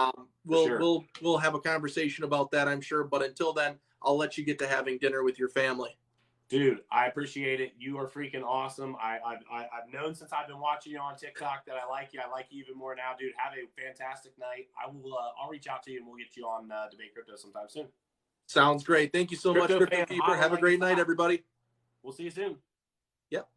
S3: We'll have a conversation about that, I'm sure. But until then, I'll let you get to having dinner with your family.
S2: Dude, I appreciate it. You are freaking awesome. I've known since I've been watching you on TikTok that I like you. I like you even more now, dude. Have a fantastic night. I'll reach out to you and we'll get you on Debate Crypto sometime soon.
S3: Sounds great. Thank you so much, CryptoKeeper. Have a great night, everybody.
S2: We'll see you soon.
S3: Yep.